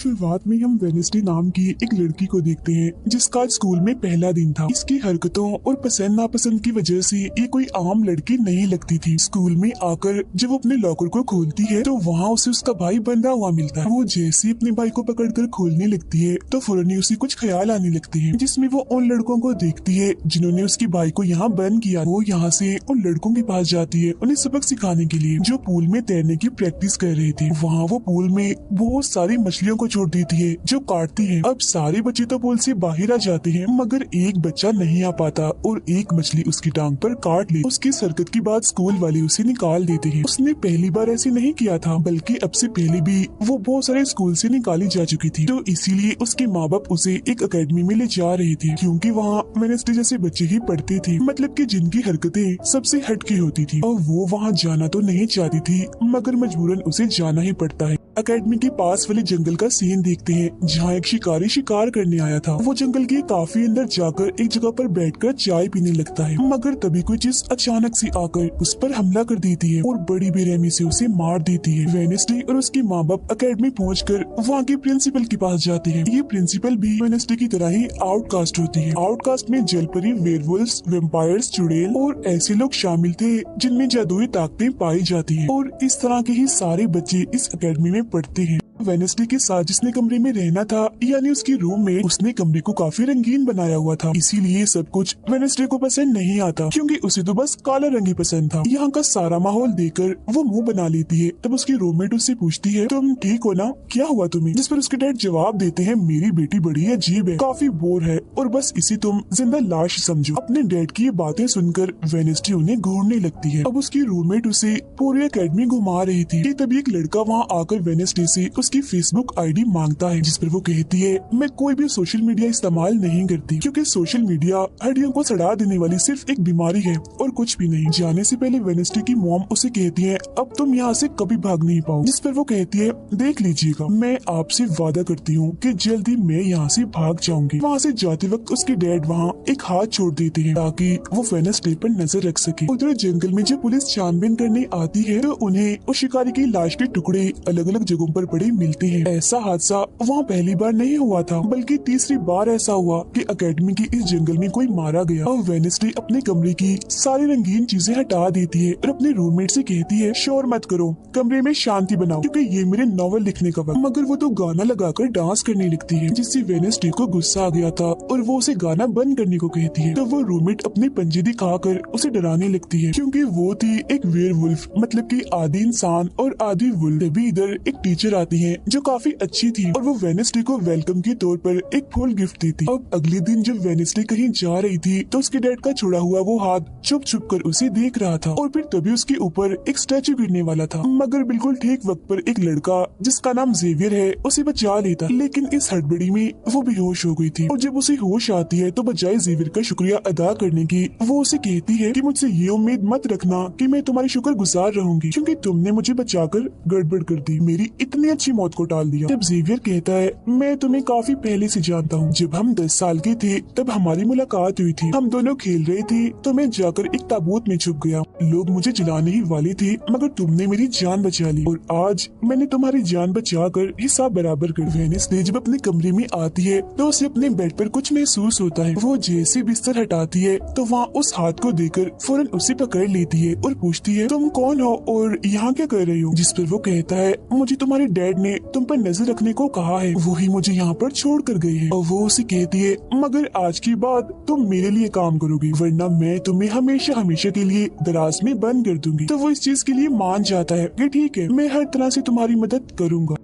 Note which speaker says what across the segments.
Speaker 1: शुरुआत में हम वेनेसडे नाम की एक लड़की को देखते हैं जिसका आज स्कूल में पहला दिन था। इसकी हरकतों और पसंद नापसंद की वजह से ये कोई आम लड़की नहीं लगती थी। स्कूल में आकर जब वो अपने लॉकर को खोलती है तो वहाँ उसे उसका भाई बंधा हुआ मिलता है। वो जैसे ही अपने भाई को पकड़कर खोलने लगती है तो फौरन ही उसे कुछ ख्याल आने लगते हैं, जिसमें वो उन लड़कों को देखती है जिन्होंने उसके भाई को यहाँ बंद किया। वो यहाँ से उन लड़कों के पास जाती है उन्हें सबक सिखाने के लिए, जो पूल में तैरने की प्रैक्टिस कर रहे थे। वहाँ वो पूल में बहुत सारी मछलियों को छोड़ देती है जो काटती हैं। अब सारे बच्चे तो पूल से बाहर आ जाते हैं मगर एक बच्चा नहीं आ पाता और एक मछली उसकी टांग पर काट ली। उसकी हरकत की बाद स्कूल वाले उसे निकाल देते हैं। उसने पहली बार ऐसे नहीं किया था, बल्कि अब से पहले भी वो बहुत सारे स्कूल से निकाली जा चुकी थी। तो इसीलिए उसके माँ बाप उसे एक एकेडमी में ले जा रहे थे, क्योंकि वहाँ वेडनेसडे जैसे बच्चे ही पढ़ते थे, मतलब कि जिनकी हरकतें सबसे हटके होती थी। और वो वहाँ जाना तो नहीं चाहती थी मगर मजबूरन उसे जाना ही पड़ता है। एकेडमी के पास वाले जंगल का सीन देखते हैं जहाँ एक शिकारी शिकार करने आया था। वो जंगल के काफी अंदर जाकर एक जगह पर बैठकर चाय पीने लगता है, मगर तभी कोई चीज अचानक से आकर उस पर हमला कर देती है और बड़ी बेरहमी से उसे मार देती है। वेडनेसडे और उसके माँ बाप एकेडमी पहुंचकर वहाँ के प्रिंसिपल के पास जाते हैं। ये प्रिंसिपल भी वेडनेसडे की तरह ही आउटकास्ट होती है। आउटकास्ट में जलपरी, वेयरवुल्व्स, वैम्पायर्स, चुड़ैल और ऐसे लोग शामिल थे जिनमें जादुई ताकतें पाई जाती है। और इस तरह के ही सारे बच्चे इस एकेडमी में पढ़ते हैं। वेडनेसडे के साथ जिसने कमरे में रहना था, यानी उसकी रूम में, उसने कमरे को काफी रंगीन बनाया हुआ था। इसीलिए सब कुछ वेडनेसडे को पसंद नहीं आता, क्योंकि उसे तो बस काला रंग ही पसंद था। यहाँ का सारा माहौल देखकर वो मुंह बना लेती है। तब उसकी रूममेट उससे पूछती है, तुम ठीक हो ना, क्या हुआ तुम्हें? जिस पर उसके डैड जवाब देते हैं, मेरी बेटी बड़ी अजीब है, काफी बोर है और बस इसे तुम जिंदा लाश समझो। अपने डैड की ये बातें सुनकर वेडनेसडे उन्हें घूरने लगती है। अब उसकी रूममेट उसे पूरी एकेडमी घुमा रही थी कि तभी एक लड़का वहाँ आकर वेडनेसडे से उसकी फेसबुक आईडी मांगता है, जिस पर वो कहती है, मैं कोई भी सोशल मीडिया इस्तेमाल नहीं करती, क्योंकि सोशल मीडिया हड्डियों को सड़ा देने वाली सिर्फ एक बीमारी है और कुछ भी नहीं। जाने से पहले वेडनेसडे की मॉम उसे कहती है, अब तुम यहाँ से कभी भाग नहीं पाओ। जिस पर वो कहती है, देख लीजिएगा, मैं आपसे वादा करती हूँ कि जल्दी मैं यहाँ से भाग जाऊंगी। वहाँ से जाते वक्त उसके डैड वहाँ एक हाथ छोड़ देते हैं ताकि वो वेडनेसडे पर नजर रख सके। उधर जंगल में जब पुलिस छानबीन करने आती है तो उन्हें उस शिकारी की लाश के टुकड़े अलग अलग जगहों पर पड़े मिलते हैं। ऐसा हादसा वहाँ पहली बार नहीं हुआ था, बल्कि तीसरी बार ऐसा हुआ कि एकेडमी के इस जंगल में कोई मारा गया। और वेडनेसडे अपने कमरे की सारी रंगीन चीजें हटा देती है और अपने रूममेट से कहती है, शोर मत करो, कमरे में शांति बनाओ, क्योंकि ये मेरे नॉवल लिखने का वक्त। मगर वो तो गाना लगाकर डांस करने लगती है, जिससे वेडनेसडे को गुस्सा आ गया था और वो उसे गाना बंद करने को कहती है। तो वो रूममेट अपने पंजे दिखाकर उसे डराने लगती है, क्योंकि वो थी एक वेयरवुल्फ, मतलब कि आधी इंसान और आधी वुल्फ। तभी इधर एक टीचर आती है जो काफी अच्छी थी और वो वेडनेसडे को वेलकम के तौर पर एक फूल गिफ्ट देती। अब अगले दिन जब वेडनेसडे कहीं जा रही थी तो उसके डैड का छोड़ा हुआ वो हाथ छुप छुप कर उसे देख रहा था और फिर तभी उसके ऊपर एक स्टैचू गिरने वाला था, मगर बिल्कुल ठीक वक्त पर एक लड़का जिसका नाम जेवियर है उसे बचा लेता। लेकिन इस हड़बड़ी में वो बेहोश हो गई थी और जब उसे होश आती है तो बजाय जेवियर का शुक्रिया अदा करने की वो उसे कहती है कि मुझसे ये उम्मीद मत रखना कि मैं तुम्हारी शुक्रगुजार रहूंगी, क्योंकि तुमने मुझे बचाकर गड़बड़ कर दी, मेरी इतनी अच्छी मौत को टाल दिया। जब जेवियर कहता है, मैं तुम्हें काफी पहले से जानता हूँ, जब हम 10 साल के थे तब हमारी मुलाकात हुई थी, हम दोनों खेल रहे थे तो मैं जाकर एक ताबूत में छुप गया, लोग मुझे जलाने ही वाले थे मगर तुमने मेरी जान बचा ली और आज मैंने तुम्हारी जान बचाकर हिसाब बराबर कर। वेडनेसडे जब अपने कमरे में आती है तो उसे अपने बेड पर कुछ महसूस होता है। वो जैसे बिस्तर हटाती है तो वहाँ उस हाथ को देखकर फौरन उसे पकड़ लेती है और पूछती है, तुम कौन हो और यहाँ क्या कर रही हो? जिस पर वो कहता है, मुझे तुम्हारे डैड ने तुम पर नजर रखने को कहा है, वो ही मुझे यहाँ पर छोड़ कर गए हैं। और वो उसे कहती है, मगर आज के बाद तुम मेरे लिए काम करोगी, वरना मैं तुम्हें हमेशा हमेशा के लिए दराज में बंद कर दूंगी। तो वो इस चीज के लिए मान जाता है कि ठीक है, मैं हर तरह से तुम्हारी मदद करूंगा।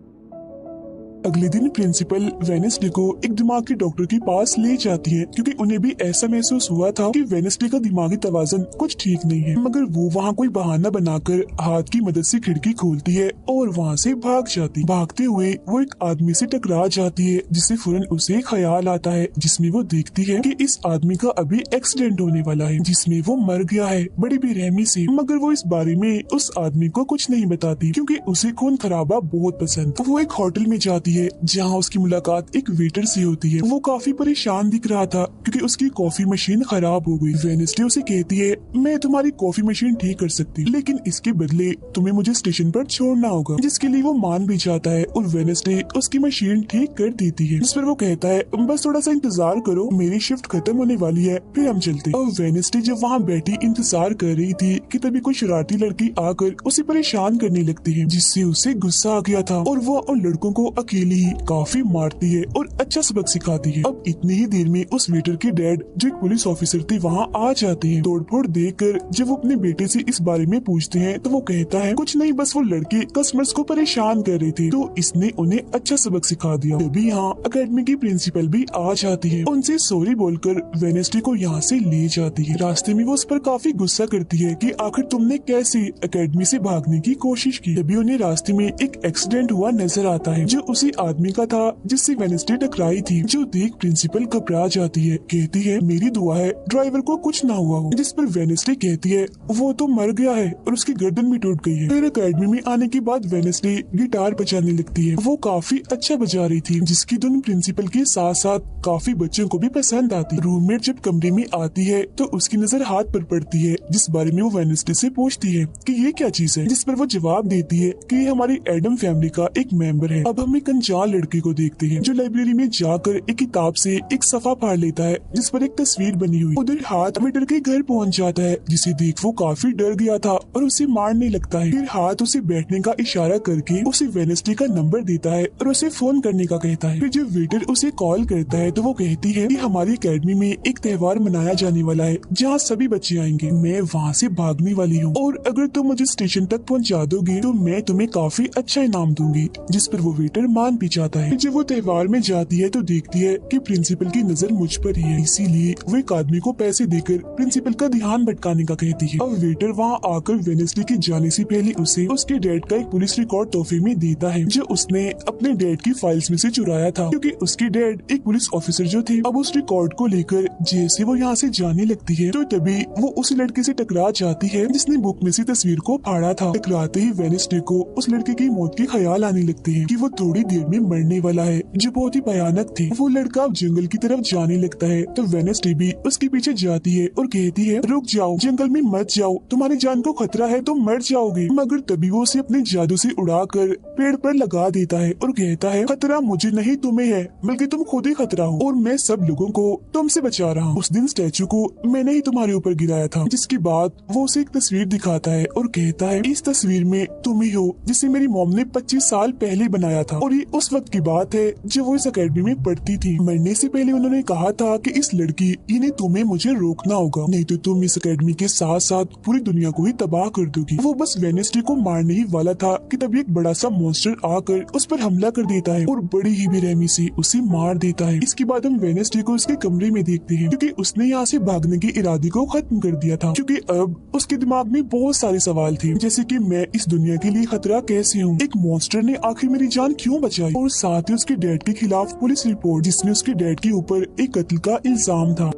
Speaker 1: अगले दिन प्रिंसिपल वेडनेसडे को एक दिमागी डॉक्टर के पास ले जाती है, क्योंकि उन्हें भी ऐसा महसूस हुआ था कि वेडनेसडे का दिमागी तवाज़ुन कुछ ठीक नहीं है। मगर वो वहाँ कोई बहाना बनाकर हाथ की मदद से खिड़की खोलती है और वहाँ से भाग जाती। भागते हुए वो एक आदमी से टकरा जाती है, जिससे फौरन उसे ख्याल आता है, जिसमें वो देखती है कि इस आदमी का अभी एक्सीडेंट होने वाला है, जिसमें वो मर गया है बड़ी बेरहमी से। मगर वो इस बारे में उस आदमी को कुछ नहीं बताती, क्योंकि उसे खून खराबा बहुत पसंद। वो एक होटल में जाती जाती है जहाँ उसकी मुलाकात एक वेटर से होती है। वो काफी परेशान दिख रहा था क्योंकि उसकी कॉफी मशीन खराब हो गई। वेडनेसडे उसे कहती है, मैं तुम्हारी कॉफी मशीन ठीक कर सकती, लेकिन इसके बदले तुम्हें मुझे स्टेशन पर छोड़ना होगा, जिसके लिए वो मान भी जाता है और वेडनेसडे उसकी मशीन ठीक कर देती है। जिस पर वो कहता है, बस थोड़ा सा इंतजार करो, मेरी शिफ्ट खत्म होने वाली है, फिर हम चलते। और वेडनेसडे जब वहाँ बैठी इंतजार कर रही थी कि तभी कोई शरारती लड़की आकर उसे परेशान करने लगती है, जिससे उसे गुस्सा आ गया था और वो उन लड़कों को अकेली ही काफी मारती है और अच्छा सबक सिखाती है। अब इतनी ही देर में उस वेटर के डैड जो एक पुलिस ऑफिसर थे वहाँ आ जाते हैं। तोड़फोड़ देखकर जब वो अपने बेटे से इस बारे में पूछते हैं तो वो कहता है, कुछ नहीं, बस वो लड़के कस्टमर्स को परेशान कर रहे थे तो इसने उन्हें अच्छा सबक सिखा दिया। तभी यहाँ अकेडमी की प्रिंसिपल भी आ जाती है, उनसे सॉरी बोलकर वेडनेसडे को यहाँ से ले जाती है। रास्ते में वो उस पर काफी गुस्सा करती है कि आखिर तुमने कैसे अकेडमी से भागने की कोशिश की। तभी उन्हें रास्ते में एक एक्सीडेंट हुआ नजर आता है जो उसी आदमी का था जिससे वेडनेसडे टकराई थी, जो देख प्रिंसिपल घबरा जाती है। कहती है, मेरी दुआ है ड्राइवर को कुछ ना हुआ हो। जिस पर वेडनेसडे कहती है, वो तो मर गया है और उसकी गर्दन भी टूट गई है। फिर अकेडमी में आने के बाद वेडनेसडे गिटार बजाने लगती है। वो काफी अच्छा बजा रही थी, जिसकी धुन प्रिंसिपल के साथ साथ काफी बच्चों को भी पसंद आती। रूममेट जब कमरे में आती है तो उसकी नजर हाथ पर पड़ती है, जिस बारे में वो वेडनेसडे से पूछती है कि ये क्या चीज है, जिस पर वो जवाब देती है कि ये हमारी एडम फैमिली का एक मेंबर है। अब हम एक अनजान लड़के को देखते हैं जो लाइब्रेरी में जाकर एक किताब से एक सफा फाड़ लेता है जिस पर एक तस्वीर बनी हुई। उधर हाथ वेटर के घर पहुंच जाता है, जिसे देख वो काफी डर गया था और उसे मारने लगता है। फिर हाथ उसे बैठने का इशारा करके उसे वेडनेसडे का नंबर देता है और उसे फोन करने का कहता है। फिर जब वेटर उसे कॉल करता है तो वो कहती है कि हमारी अकेडमी में एक त्योहार मनाया जाने वाला है जहाँ सभी बच्चे आएंगे, मैं वहाँ से भागने वाली हूँ और अगर तुम मुझे स्टेशन तक पहुँचा दोगे तो मैं तुम्हें काफी अच्छा इनाम दूंगी। जिस पर वो वेटर मान भी जाता है। जब वो त्योहार में जाती है तो देखती है कि प्रिंसिपल की नजर मुझ पर ही है, इसीलिए वो एक आदमी को पैसे देकर प्रिंसिपल का ध्यान भटकाने का कहती है। अब वेटर वहाँ आकर वेडनेसडे के जाने से पहले उसे उसके डैड का एक पुलिस रिकॉर्ड तोहफे में देता है जो उसने अपने डैड की फाइल्स में से चुराया था, क्योंकि उसके डैड एक पुलिस ऑफिसर जो थे। अब उस रिकॉर्ड को लेकर जैसे वो यहाँ से जाने लगती है तो तभी वो उस लड़के से टकरा जाती है जिसने बुक में से तस्वीर को फाड़ा था। टकराते ही वेडनेसडे को उस लड़के की मौत के ख्याल आने लगते हैं कि वो थोड़ी देर में मरने वाला है, जो बहुत ही भयानक थी। वो लड़का अब जंगल की तरफ जाने लगता है तो वेडनेसडे भी उसके पीछे जाती है और कहती है, रुक जाओ, जंगल में मत जाओ, तुम्हारी जान को खतरा है, तुम मर जाओगे। मगर तभी वो उसे अपने जादू से उड़ाकर पेड़ पर लगा देता है और कहता है, खतरा मुझे नहीं तुम्हें है, बल्कि तुम खुद ही खतरा हो और मैं सब लोगों को तुमसे बचा रहा हूँ। उस दिन स्टैचू को मैंने ही तुम्हारे ऊपर गिराया था। जिसके बाद वो उसे एक तस्वीर दिखाता है और कहता है, इस तस्वीर में तुम ही हो जिसे मेरी मॉम ने 25 साल पहले बनाया था और ये उस वक्त की बात है जब वो इस अकेडमी में पढ़ती थी। मरने से पहले उन्होंने कहा था कि इस लड़की इन्हें तुम्हें मुझे रोकना होगा, नहीं तो तुम इस अकेडमी के साथ साथ पूरी दुनिया को ही तबाह कर दोगी। वो बस वेडनेसडे को मारने ही वाला था कि तभी एक बड़ा सा मॉन्स्टर आकर उस पर हमला कर देता है और बड़ी ही बेरहमी से उसे मार देता है। इसके बाद हम वेडनेसडे को उसके कमरे में देखते हैं, क्योंकि उसने यहाँ से भागने के इरादे को खत्म कर दिया था, क्योंकि अब उसके दिमाग में बहुत सारे सवाल थे, जैसे कि मैं इस दुनिया के लिए खतरा कैसे हूँ, एक मॉन्स्टर ने आखिर मेरी जान क्यों बचाई, और साथ ही उसके डैड के खिलाफ पुलिस रिपोर्ट जिसमें उसके डैड के ऊपर एक कत्ल का इल्जाम था।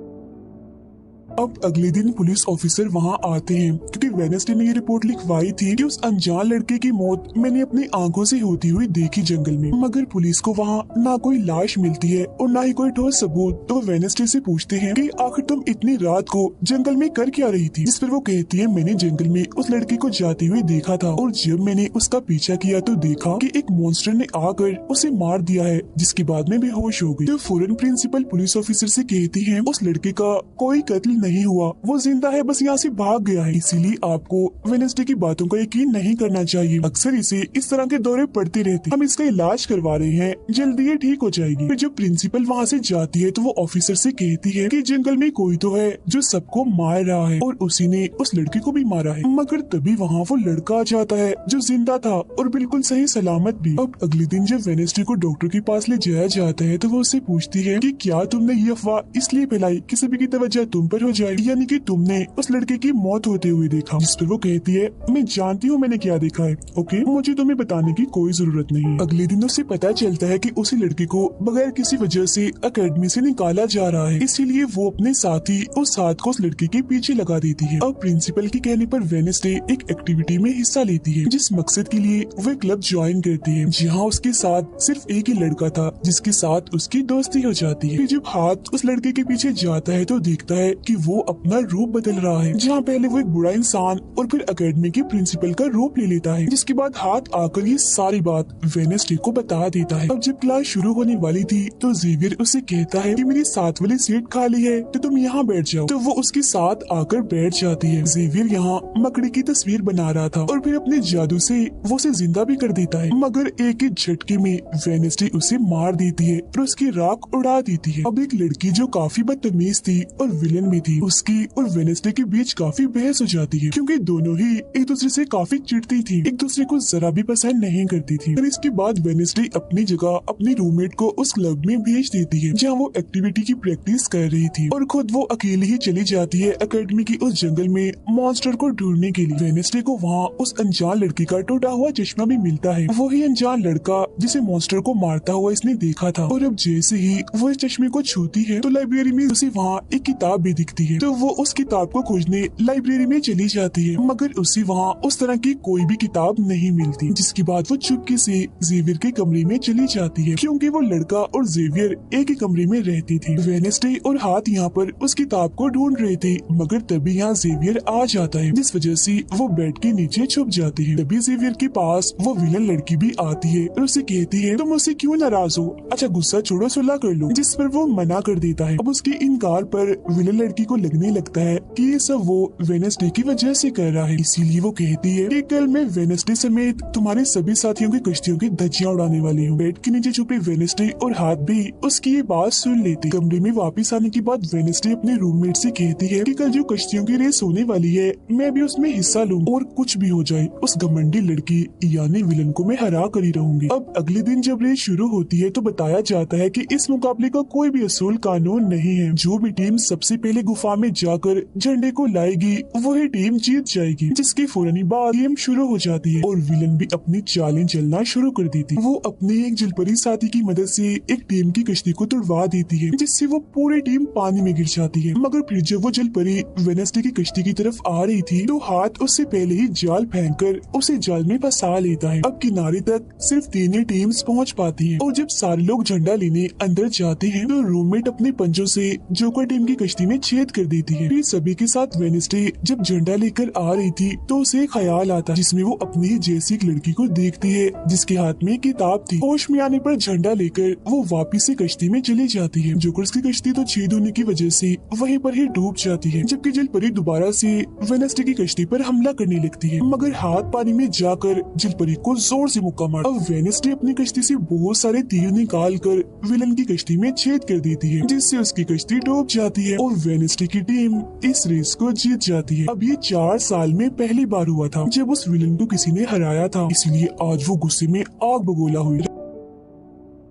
Speaker 1: अब अगले दिन पुलिस ऑफिसर वहाँ आते हैं, क्योंकि वेडनेसडे ने ये रिपोर्ट लिखवाई थी कि उस अनजान लड़के की मौत मैंने अपनी आंखों से होती हुई देखी जंगल में। मगर पुलिस को वहाँ ना कोई लाश मिलती है और ना ही कोई ठोस सबूत। तो वेडनेसडे से पूछते हैं कि आखिर तुम इतनी रात को जंगल में कर क्या रही थी, जिस पर वो कहती है, मैंने जंगल में उस लड़के को जाते हुए देखा था और जब मैंने उसका पीछा किया तो देखा कि एक मॉन्स्टर ने आकर उसे मार दिया है, जिसके बाद में बेहोश हो गई। तो फौरन प्रिंसिपल पुलिस ऑफिसर से कहती है, उस लड़के का कोई कत्ल नहीं हुआ, वो जिंदा है, बस यहाँ से भाग गया है, इसीलिए आपको वेडनेसडे की बातों का यकीन नहीं करना चाहिए। अक्सर इसे इस तरह के दौरे पड़ते रहते, हम इसका इलाज करवा रहे हैं, जल्दी ये ठीक हो जाएगी। फिर जब प्रिंसिपल वहाँ से जाती है तो वो ऑफिसर से कहती है कि जंगल में कोई तो है जो सबको मार रहा है और उसी ने उस लड़के को भी मारा है। मगर तभी वहाँ वो लड़का आ जाता है जो जिंदा था और बिल्कुल सही सलामत भी। अब अगले दिन जब वेडनेसडे को डॉक्टर के पास ले जाया जाता है तो वो उससे पूछती है कि क्या तुमने ये अफवाह इसलिए फैलाई कि सभी की तवज्जो तुम पर हो जाए, यानी कि तुमने उस लड़के की मौत होते हुए देखा। जिस पर वो कहती है मैं जानती हूँ मैंने क्या देखा है, ओके मुझे तुम्हें बताने की कोई जरूरत नहीं। अगले दिन उसे पता चलता है कि उसी लड़के को बगैर किसी वजह से एकेडमी से निकाला जा रहा है, इसीलिए वो अपने साथी और साथ को उस लड़के के पीछे लगा देती है। अब प्रिंसिपल के कहने पर वेडनेसडे एक एक्टिविटी में हिस्सा लेती है, जिस मकसद के लिए वो क्लब ज्वाइन करती है, जहाँ उसके साथ सिर्फ एक ही लड़का था जिसके साथ उसकी दोस्ती हो जाती है। फिर जब हाथ उस लड़के के पीछे जाता है तो देखता है कि वो अपना रूप बदल रहा है, जहाँ पहले वो एक बुरा इंसान और फिर एकेडमी के प्रिंसिपल का रूप ले लेता है। जिसके बाद हाथ आकर ये सारी बात वेडनेसडे को बता देता है। अब जब क्लास शुरू होने वाली थी तो जेवियर उसे कहता है कि मेरी साथ वाली सीट खाली है तो तुम यहाँ बैठ जाओ, तो वो उसके साथ आकर बैठ जाती है। जेवियर यहाँ मकड़ी की तस्वीर बना रहा था और फिर अपने जादू से वो उसे जिंदा भी कर देता है, मगर एक ही झटके में वेडनेसडे उसे मार देती है और उसकी राख उड़ा देती है। अब एक लड़की जो काफी बदतमीज थी और विलन भी थी, उसकी और वेडनेसडे के बीच काफी बहस हो जाती है, क्योंकि दोनों ही एक दूसरे से काफी चिढ़ती थी, एक दूसरे को जरा भी पसंद नहीं करती थी। और इसके बाद वेडनेसडे अपनी जगह अपनी रूममेट को उस क्लब में भेज देती है जहाँ वो एक्टिविटी की प्रैक्टिस कर रही थी, और खुद वो अकेली ही चली जाती है एकेडमी की उस जंगल में मॉन्स्टर को ढूंढने के लिए। वेडनेसडे को वहाँ उस अनजान लड़की का टूटा हुआ चश्मा भी मिलता है, वही अनजान लड़का जिसे मॉन्स्टर को मारता हुआ इसने देखा था। और अब जैसे ही वो इस चश्मे को छूती है तो लाइब्रेरी में उसे वहाँ एक किताब भी दिखती है, तो वो उस किताब को खोजने लाइब्रेरी में चली जाती है, मगर उसे वहाँ उस तरह की कोई भी किताब नहीं मिलती। जिसके बाद वो चुपके से जेवियर के कमरे में चली जाती है, क्योंकि वो लड़का और जेवियर एक ही कमरे में रहती थी। वेडनेसडे और हाथ यहाँ पर उस किताब को ढूंढ रहे थे, मगर तभी यहाँ जेवियर आ जाता है, जिस वजह से वो बेड के नीचे छुप जाती है। तभी जेवियर के पास वो विलन लड़की भी आती है और उसे कहती है तुम मुझसे क्यों नाराज हो, अच्छा गुस्सा छोड़ो सुलह कर लो, जिस पर वो मना कर देता है। अब उसके इनकार पर विलन लड़की को लगने लगता है कि ये सब वो वेडनेसडे की वजह से कर रहा है, इसीलिए वो कहती है कि कल मैं वेडनेसडे समेत तुम्हारे सभी साथियों की कश्तियों की धज्जियां उड़ाने वाली हूँ। बेड के नीचे छुपे वेडनेसडे और हाथ भी उसकी ये बात सुन लेती। कमरे में वापस आने के बाद वेडनेसडे अपने रूममेट से कहती है कि कल जो कश्तियों की रेस होने वाली है मैं भी उसमें हिस्सा लूँ, और कुछ भी हो जाए उस घमंडी लड़की यानी विलन को मैं हरा कर ही रहूंगी। अब अगले दिन जब रेस शुरू होती है तो बताया जाता है कि इस मुकाबले का कोई भी असूल कानून नहीं है, जो भी टीम सबसे पहले गुफा में जाकर झंडे को लाएगी वही टीम जीत जाएगी। जिसके फौरन बाद गेम शुरू हो जाती है और विलन भी अपनी चालें चलना शुरू कर देती। वो अपने एक जलपरी साथी की मदद से एक टीम की कश्ती को तुड़वा देती है, जिससे वो पूरी टीम पानी में गिर जाती है। मगर फिर जब वो जलपरी वेडनेसडे की कश्ती की तरफ आ रही थी तो हाथ उससे पहले ही जाल फेंककर उसे जाल में फंसा लेता है। अब किनारे तक सिर्फ 3 ही टीम्स पहुंच पाती हैं, और जब सारे लोग झंडा लेने अंदर जाते हैं तो रूममेट अपने पंजों से जोकर टीम की कश्ती में छेद कर देती है। फिर सभी के साथ वेडनेसडे जब झंडा लेकर आ रही थी तो उसे ख्याल आता जिसमें वो अपनी ही जैसी एक लड़की को देखती है जिसके हाथ में किताब थी। होश में आने पर झंडा लेकर वो वापिस से कश्ती में चली जाती है। जोकर्स की कश्ती तो छेद होने की वजह से वहीं पर ही डूब जाती है, जबकि जलपरी दोबारा से वेडनेसडे की कश्ती पर हमला करने लगती है, मगर हाथ पानी में जाकर जलपरी को जोर से मुक्का मार। अब वेडनेसडे अपनी कश्ती से बहुत सारे तीर निकाल कर विलन की कश्ती में छेद कर देती है, जिससे उसकी कश्ती डूब जाती है और वेडनेसडे की टीम इस रेस को जीत जाती है। अब ये 4 साल में पहली बार हुआ था जब उस विलन को किसी ने हराया था, इसलिए आज वो गुस्से में आग बगोला हुई।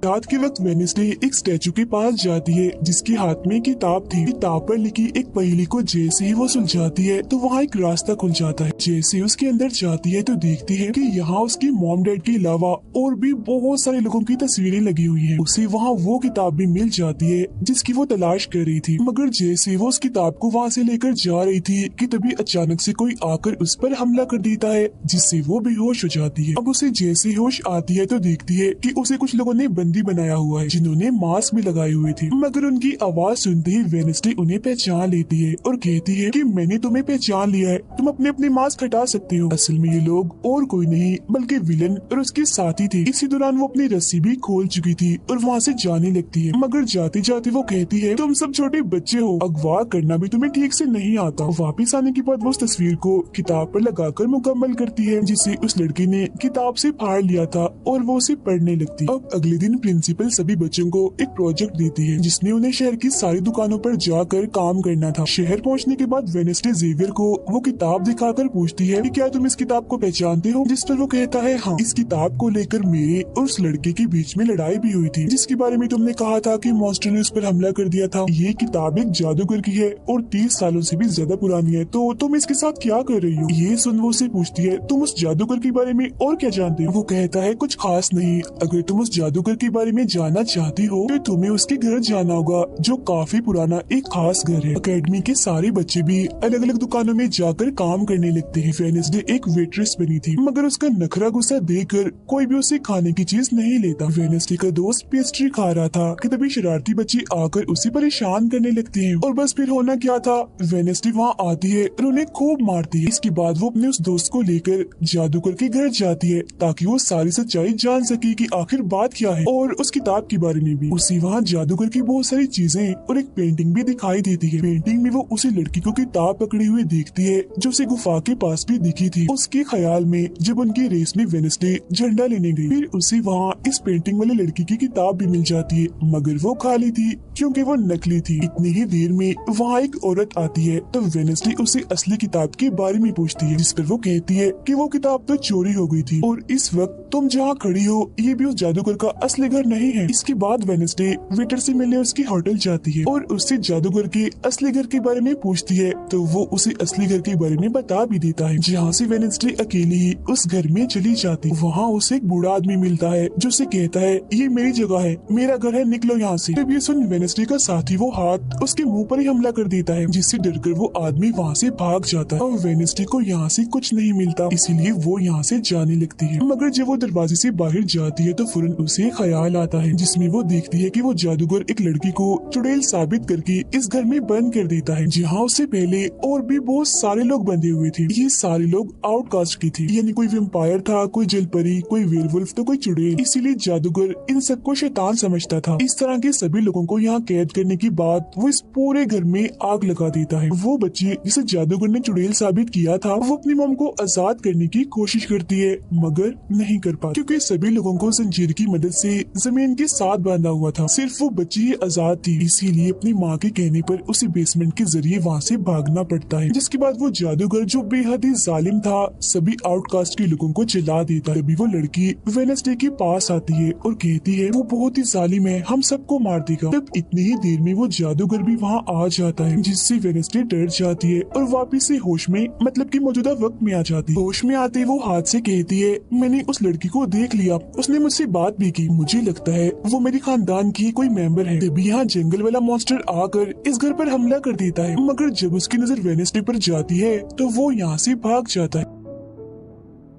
Speaker 1: रात के वक्त वेडनेसडे एक स्टैचू के पास जाती है जिसके हाथ में किताब थी। किताब पर लिखी एक पहेली को जैसे ही वो सुलझाती है तो वहाँ एक रास्ता खुल जाता है। जैसे उसके अंदर जाती है तो देखती है कि यहाँ उसके मॉम डैड के अलावा और भी बहुत सारे लोगों की तस्वीरें लगी हुई है। उसे वहाँ वो किताब भी मिल जाती है जिसकी वो तलाश कर रही थी, मगर जैसे वो उस किताब को वहाँ से लेकर जा रही थी कि तभी अचानक से कोई आकर उस पर हमला कर देता है, जिससे वो बेहोश हो जाती है। अब उसे जैसे होश आती है तो देखती है कि उसे कुछ लोगों ने बंदी बनाया हुआ है जिन्होंने मास्क भी लगाए हुए थे, मगर उनकी आवाज सुनते ही वेडनेसडे उन्हें पहचान लेती है और कहती है कि मैंने तुम्हें पहचान लिया है, तुम अपने अपने मास्क हटा सकते हो। असल में ये लोग और कोई नहीं बल्कि विलन और उसके साथी थे। इसी दौरान वो अपनी रस्सी भी खोल चुकी थी और वहाँ से जाने लगती है, मगर जाते जाते वो कहती है तुम सब छोटे बच्चे हो, अगवा करना भी तुम्हें ठीक से नहीं आता। वापिस आने के बाद वो उस तस्वीर को किताब पर लगाकर मुकम्मल करती है जिसे उस लड़की ने किताब से फाड़ लिया था और वो उसे पढ़ने लगती। अब अगले दिन प्रिंसिपल सभी बच्चों को एक प्रोजेक्ट देती है जिसमें उन्हें शहर की सारी दुकानों पर जाकर काम करना था। शहर पहुंचने के बाद वेडनेसडे जेवियर को वो किताब दिखाकर पूछती है कि क्या तुम इस किताब को पहचानते हो, जिस पर वो कहता है हाँ। इस किताब को लेकर मेरे और उस लड़के के बीच में लड़ाई भी हुई थी जिसके बारे में तुमने कहा था कि मॉन्स्टर ने उस पर हमला कर दिया था। ये किताब एक जादूगर की है और 30 सालों से भी ज्यादा पुरानी है, तो तुम इसके साथ क्या कर रही हो। ये सुन वो उसे पूछती है तुम उस जादूगर के बारे में और क्या जानते हो। वो कहता है कुछ खास नहीं, अगर तुम उस जादूगर के बारे में जानना चाहती हो तो तुम्हें उसके घर जाना होगा जो काफी पुराना एक खास घर है। अकेडमी के सारे बच्चे भी अलग अलग दुकानों में जाकर काम करने लगते हैं। वेडनेसडे एक वेट्रेस बनी थी मगर उसका नखरा गुस्सा देखकर कोई भी उसे खाने की चीज नहीं लेता। वेडनेसडे का दोस्त पेस्ट्री खा रहा था कि तभी शरारती बच्चे आकर उसे परेशान करने लगते हैं और बस फिर होना क्या था, वेडनेसडे वहाँ आती है और उन्हें खूब मारती है। इसके बाद वो अपने उस दोस्त को लेकर जादूगर के घर जाती है ताकि वो सारी सच्चाई जान सके कि आखिर बात क्या है और उस किताब के बारे में भी। उसी वहाँ जादूगर की बहुत सारी चीजें और एक पेंटिंग भी दिखाई देती है। पेंटिंग में वो उसी लड़की को किताब पकड़ी हुई देखती है जो उसे गुफा के पास भी दिखी थी। उसके ख्याल में जब उनकी रेस में वेडनेसडे झंडा लेने गई, फिर उसे वहाँ इस पेंटिंग वाले लड़की की किताब भी मिल जाती है मगर वो खाली थी क्योंकि वो नकली थी। इतनी ही देर में वहाँ एक औरत आती है तो वेडनेसडे उसे असली किताब के बारे में पूछती है जिस पर वो कहती है कि वो किताब तो चोरी हो गई थी और इस वक्त तुम जहाँ खड़ी हो ये भी उस जादूगर का असली घर नहीं है। इसके बाद वेडनेसडे वेटर से मिलने उसकी होटल जाती है और उससे जादूगर के असली घर के बारे में पूछती है तो वो उसे असली घर के बारे में बता भी देता है। जहाँ से वेडनेसडे अकेली ही उस घर में चली जाती, वहाँ उसे एक बूढ़ा आदमी मिलता है जो उसे कहता है ये मेरी जगह है, मेरा घर है, निकलो यहाँ से। तब ये सुन वेडनेसडे का साथी वो हाथ उसके मुंह पर ही हमला कर देता है जिससे डरकर वो आदमी वहाँ से भाग जाता है और वेडनेसडे को यहाँ से कुछ नहीं मिलता इसीलिए वो यहाँ से जाने लगती है। मगर जब वो दरवाजे से बाहर जाती है तो फौरन उसे ख्याल आता है जिसमें वो देखती है कि वो जादूगर एक लड़की को चुड़ैल साबित करके इस घर में बंद कर देता है जहाँ उससे पहले और भी बहुत सारे लोग बंधे हुए थे। ये सारे लोग आउटकास्ट की थी, यानी कोई वेम्पायर था, कोई जलपरी, कोई वेयरवुल्फ तो कोई चुड़ैल। इसीलिए जादूगर इन सबको शैतान समझता था। इस तरह के सभी लोगों को यहाँ कैद करने के बाद वो इस पूरे घर में आग लगा देता है। वो बच्ची जिसे जादूगर ने चुड़ैल साबित किया था वो अपनी मॉम को आजाद करने की कोशिश करती है मगर नहीं कर पाती क्योंकि सभी लोगों को जंजीर की मदद से जमीन के साथ बांधा हुआ था। सिर्फ वो बच्ची ही आजाद थी, इसीलिए अपनी माँ के कहने पर उसे बेसमेंट के जरिए वहाँ से भागना पड़ता है। जिसके बाद वो जादूगर जो बेहद ही जालिम था सभी आउटकास्ट के लोगों को जला देता है। तभी वो लड़की वेडनेसडे के पास आती है और कहती है वो बहुत ही जालिम है, हम सबको मार देगा। तब इतनी ही देर में वो जादूगर भी वहाँ आ जाता है जिससे वेडनेसडे डर जाती है और वापिस से होश में मतलब कि मौजूदा वक्त में आ जाती है। होश में आते वो हाथ से कहती है मैंने उस लड़की को देख लिया, उसने मुझसे बात भी की, मुझे लगता है वो मेरे खानदान की कोई मेंबर है। तभी यहाँ जंगल वाला मॉन्स्टर आकर इस घर पर हमला कर देता है मगर जब उसकी नजर वेडनेसडे पर जाती है तो वो यहाँ से भाग जाता है।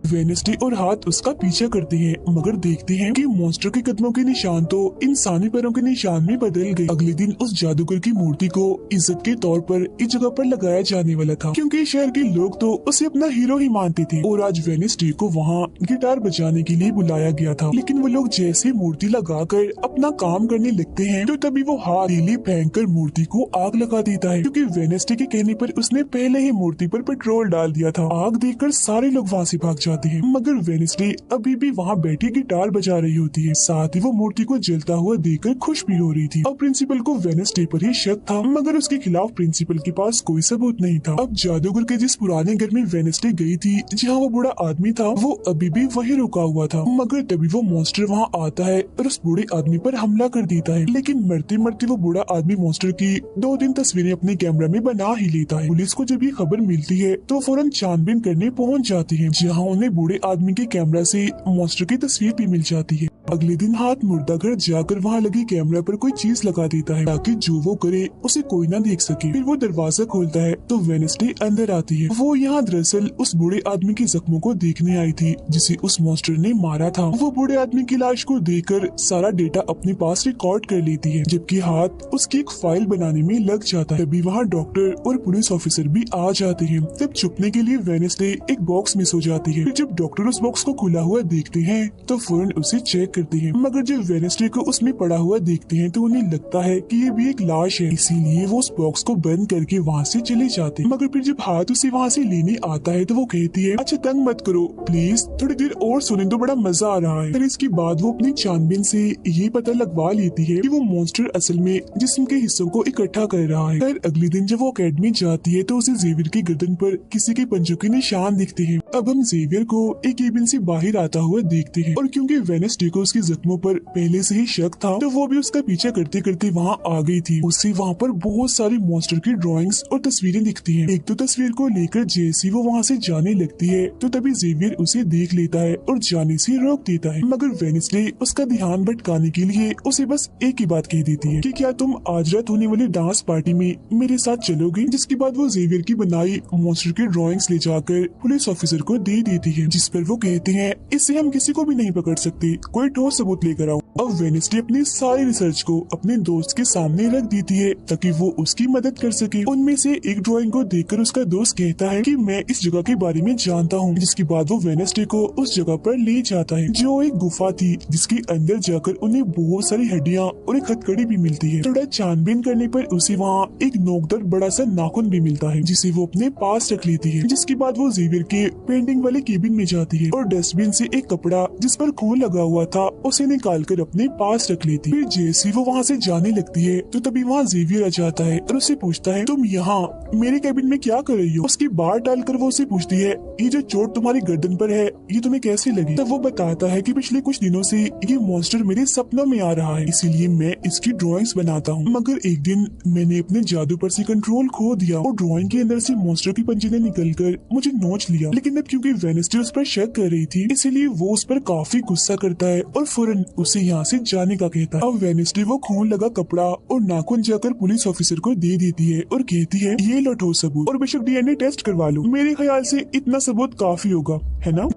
Speaker 1: वेडनेसडे और हाथ उसका पीछा करते हैं मगर देखते हैं कि मॉन्स्टर के कदमों के निशान तो इंसानी पैरों के निशान में बदल गए। अगले दिन उस जादूगर की मूर्ति को इज्जत के तौर पर इस जगह पर लगाया जाने वाला था क्योंकि शहर के लोग तो उसे अपना हीरो ही मानते थे और आज वेडनेसडे को वहाँ गिटार बजाने के लिए बुलाया गया था। लेकिन वो लोग जैसे मूर्ति लगाकर अपना काम करने लगते हैं तो तभी वो हाथ तीली फेंक कर मूर्ति को आग लगा देता है क्योंकि वेडनेसडे के कहने पर उसने पहले ही मूर्ति पर पेट्रोल डाल दिया था। आग देखकर सारे लोग वहाँ से भाग जाते हैं मगर वेडनेसडे अभी भी वहाँ बैठी गिटार बजा रही होती है। साथ ही वो मूर्ति को जलता हुआ देखकर खुश भी हो रही थी। अब प्रिंसिपल को वेडनेसडे पर ही शक था मगर उसके खिलाफ प्रिंसिपल के पास कोई सबूत नहीं था। अब जादूगर के जिस पुराने घर में वेडनेसडे गई थी जहाँ वो बूढ़ा आदमी था वो अभी भी वही रुका हुआ था मगर तभी वो मॉन्स्टर वहाँ आता है और उस बूढ़े आदमी पर हमला कर देता है। लेकिन मरते मरते वो बूढ़ा आदमी मॉन्स्टर की 2-3 तस्वीरें अपने कैमरा में बना ही लेता है। पुलिस को जब ये खबर मिलती है तो फौरन छानबीन करने पहुँच जाती है जहाँ उन्हें बूढ़े आदमी के कैमरा से मॉन्स्टर की तस्वीर भी मिल जाती है। अगले दिन हाथ मुर्दा घर जाकर वहाँ लगी कैमरा पर कोई चीज लगा देता है ताकि जो वो करे उसे कोई ना देख सके। फिर वो दरवाजा खोलता है तो वेडनेसडे अंदर आती है। वो यहाँ दरअसल उस बूढ़े आदमी के जख्मों को देखने आई थी जिसे उस मॉन्स्टर ने मारा था। वो बूढ़े आदमी की लाश को देखकर सारा डेटा अपने पास रिकॉर्ड कर लेती है जबकि हाथ उसकी एक फाइल बनाने में लग जाता है। तभी वहाँ डॉक्टर और पुलिस ऑफिसर भी आ जाते हैं। तब छुपने के लिए वेडनेसडे एक बॉक्स मिस हो जाती है। फिर जब डॉक्टर उस बॉक्स को खुला हुआ देखते हैं तो फौरन उसे चेक करते हैं, मगर जब वेडनेसडे को उसमें पड़ा हुआ देखते हैं तो उन्हें लगता है कि ये भी एक लाश है, इसीलिए वो उस बॉक्स को बंद करके वहाँ से चले जाते हैं। मगर फिर जब हाथ उसे वहाँ से लेने आता है तो वो कहती है, अच्छा तंग मत करो प्लीज, थोड़ी देर और सुने तो बड़ा मजा आ रहा है। फिर इसके बाद वो अपनी छानबीन से ये पता लगवा लेती है कि वो मॉन्स्टर असल में जिस्म के हिस्सों को इकट्ठा कर रहा है। फिर अगले दिन जब वो अकेडमी जाती है तो उसे जेवियर की गर्दन पर किसी के पंजों के निशान दिखते हैं। अब हम जेवियर को एक केबिन से बाहर आता हुआ देखते हैं और क्योंकि वेडनेसडे को उसके जख्मों पर पहले से ही शक था तो वो भी उसका पीछा करते करते वहाँ आ गई थी। उससे वहाँ पर बहुत सारी मॉन्स्टर की ड्राइंग्स और तस्वीरें दिखती हैं। एक तो तस्वीर को लेकर जैसी वो वहाँ से जाने लगती है तो तभी जेवियर उसे देख लेता है और जाने से रोक देता है, मगर वेडनेसडे उसका ध्यान भटकाने के लिए उसे बस एक ही बात कह देती है कि क्या तुम आज रात होने वाली डांस पार्टी में मेरे साथ चलोगे। जिसके बाद वो जेवियर की बनाई मॉन्स्टर की ड्राइंग्स ले जाकर पुलिस ऑफिसर को दे देती है, जिस पर वो कहते हैं इससे हम किसी को भी नहीं पकड़ सकते, कोई ठोस सबूत लेकर आओ। अब वेडनेसडे अपनी सारी रिसर्च को अपने दोस्त के सामने रख देती है ताकि वो उसकी मदद कर सके। उनमें से एक ड्राइंग को देखकर उसका दोस्त कहता है कि मैं इस जगह के बारे में जानता हूँ, जिसके बाद वो वेडनेसडे को उस जगह पर ले जाता है जो एक गुफा थी जिसके अंदर जाकर उन्हें बहुत सारी हड्डियाँ और एक हथकड़ी भी मिलती है। थोड़ा छानबीन करने पर उसे वहाँ एक नोकदार बड़ा सा नाखून भी मिलता है जिसे वो अपने पास रख लेती है। जिसके बाद वो जेवियर के पेंटिंग वाले केबिन में जाती है और डस्टबिन से एक कपड़ा जिस पर खून लगा हुआ था उसे निकाल कर अपने पास रख लेती है। फिर जैसी वो वहाँ से जाने लगती है तो तभी वहाँ जेवियर आ जाता है और उसे पूछता है तुम यहाँ मेरे केबिन में क्या कर रही हो। उसकी बात डालकर वो उसे पूछती है ये जो चोट तुम्हारी गर्दन पर है ये तुम्हें कैसे लगी। तब वो बताता है कि पिछले कुछ दिनों से ये मॉन्स्टर मेरे सपनों में आ रहा है, इसीलिए मैं इसकी ड्राइंग्स बनाता हूँ, मगर एक दिन मैंने अपने जादू पर से कंट्रोल खो दिया और ड्राइंग के अंदर से मॉन्स्टर की पंजे ने निकलकर मुझे नोच लिया। लेकिन अब क्योंकि वेडनेसडे उस पर शक कर रही थी इसीलिए वो उस पर काफी गुस्सा करता है और फौरन उसे यहाँ से जाने का कहता है। अब वेडनेसडे वो खून लगा कपड़ा और नाखून जाकर पुलिस ऑफिसर को दे देती है और कहती है ये लो ठोस सबूत और बेशक डीएनए टेस्ट करवा लो, मेरे ख्याल से इतना सबूत काफी होगा, है ना।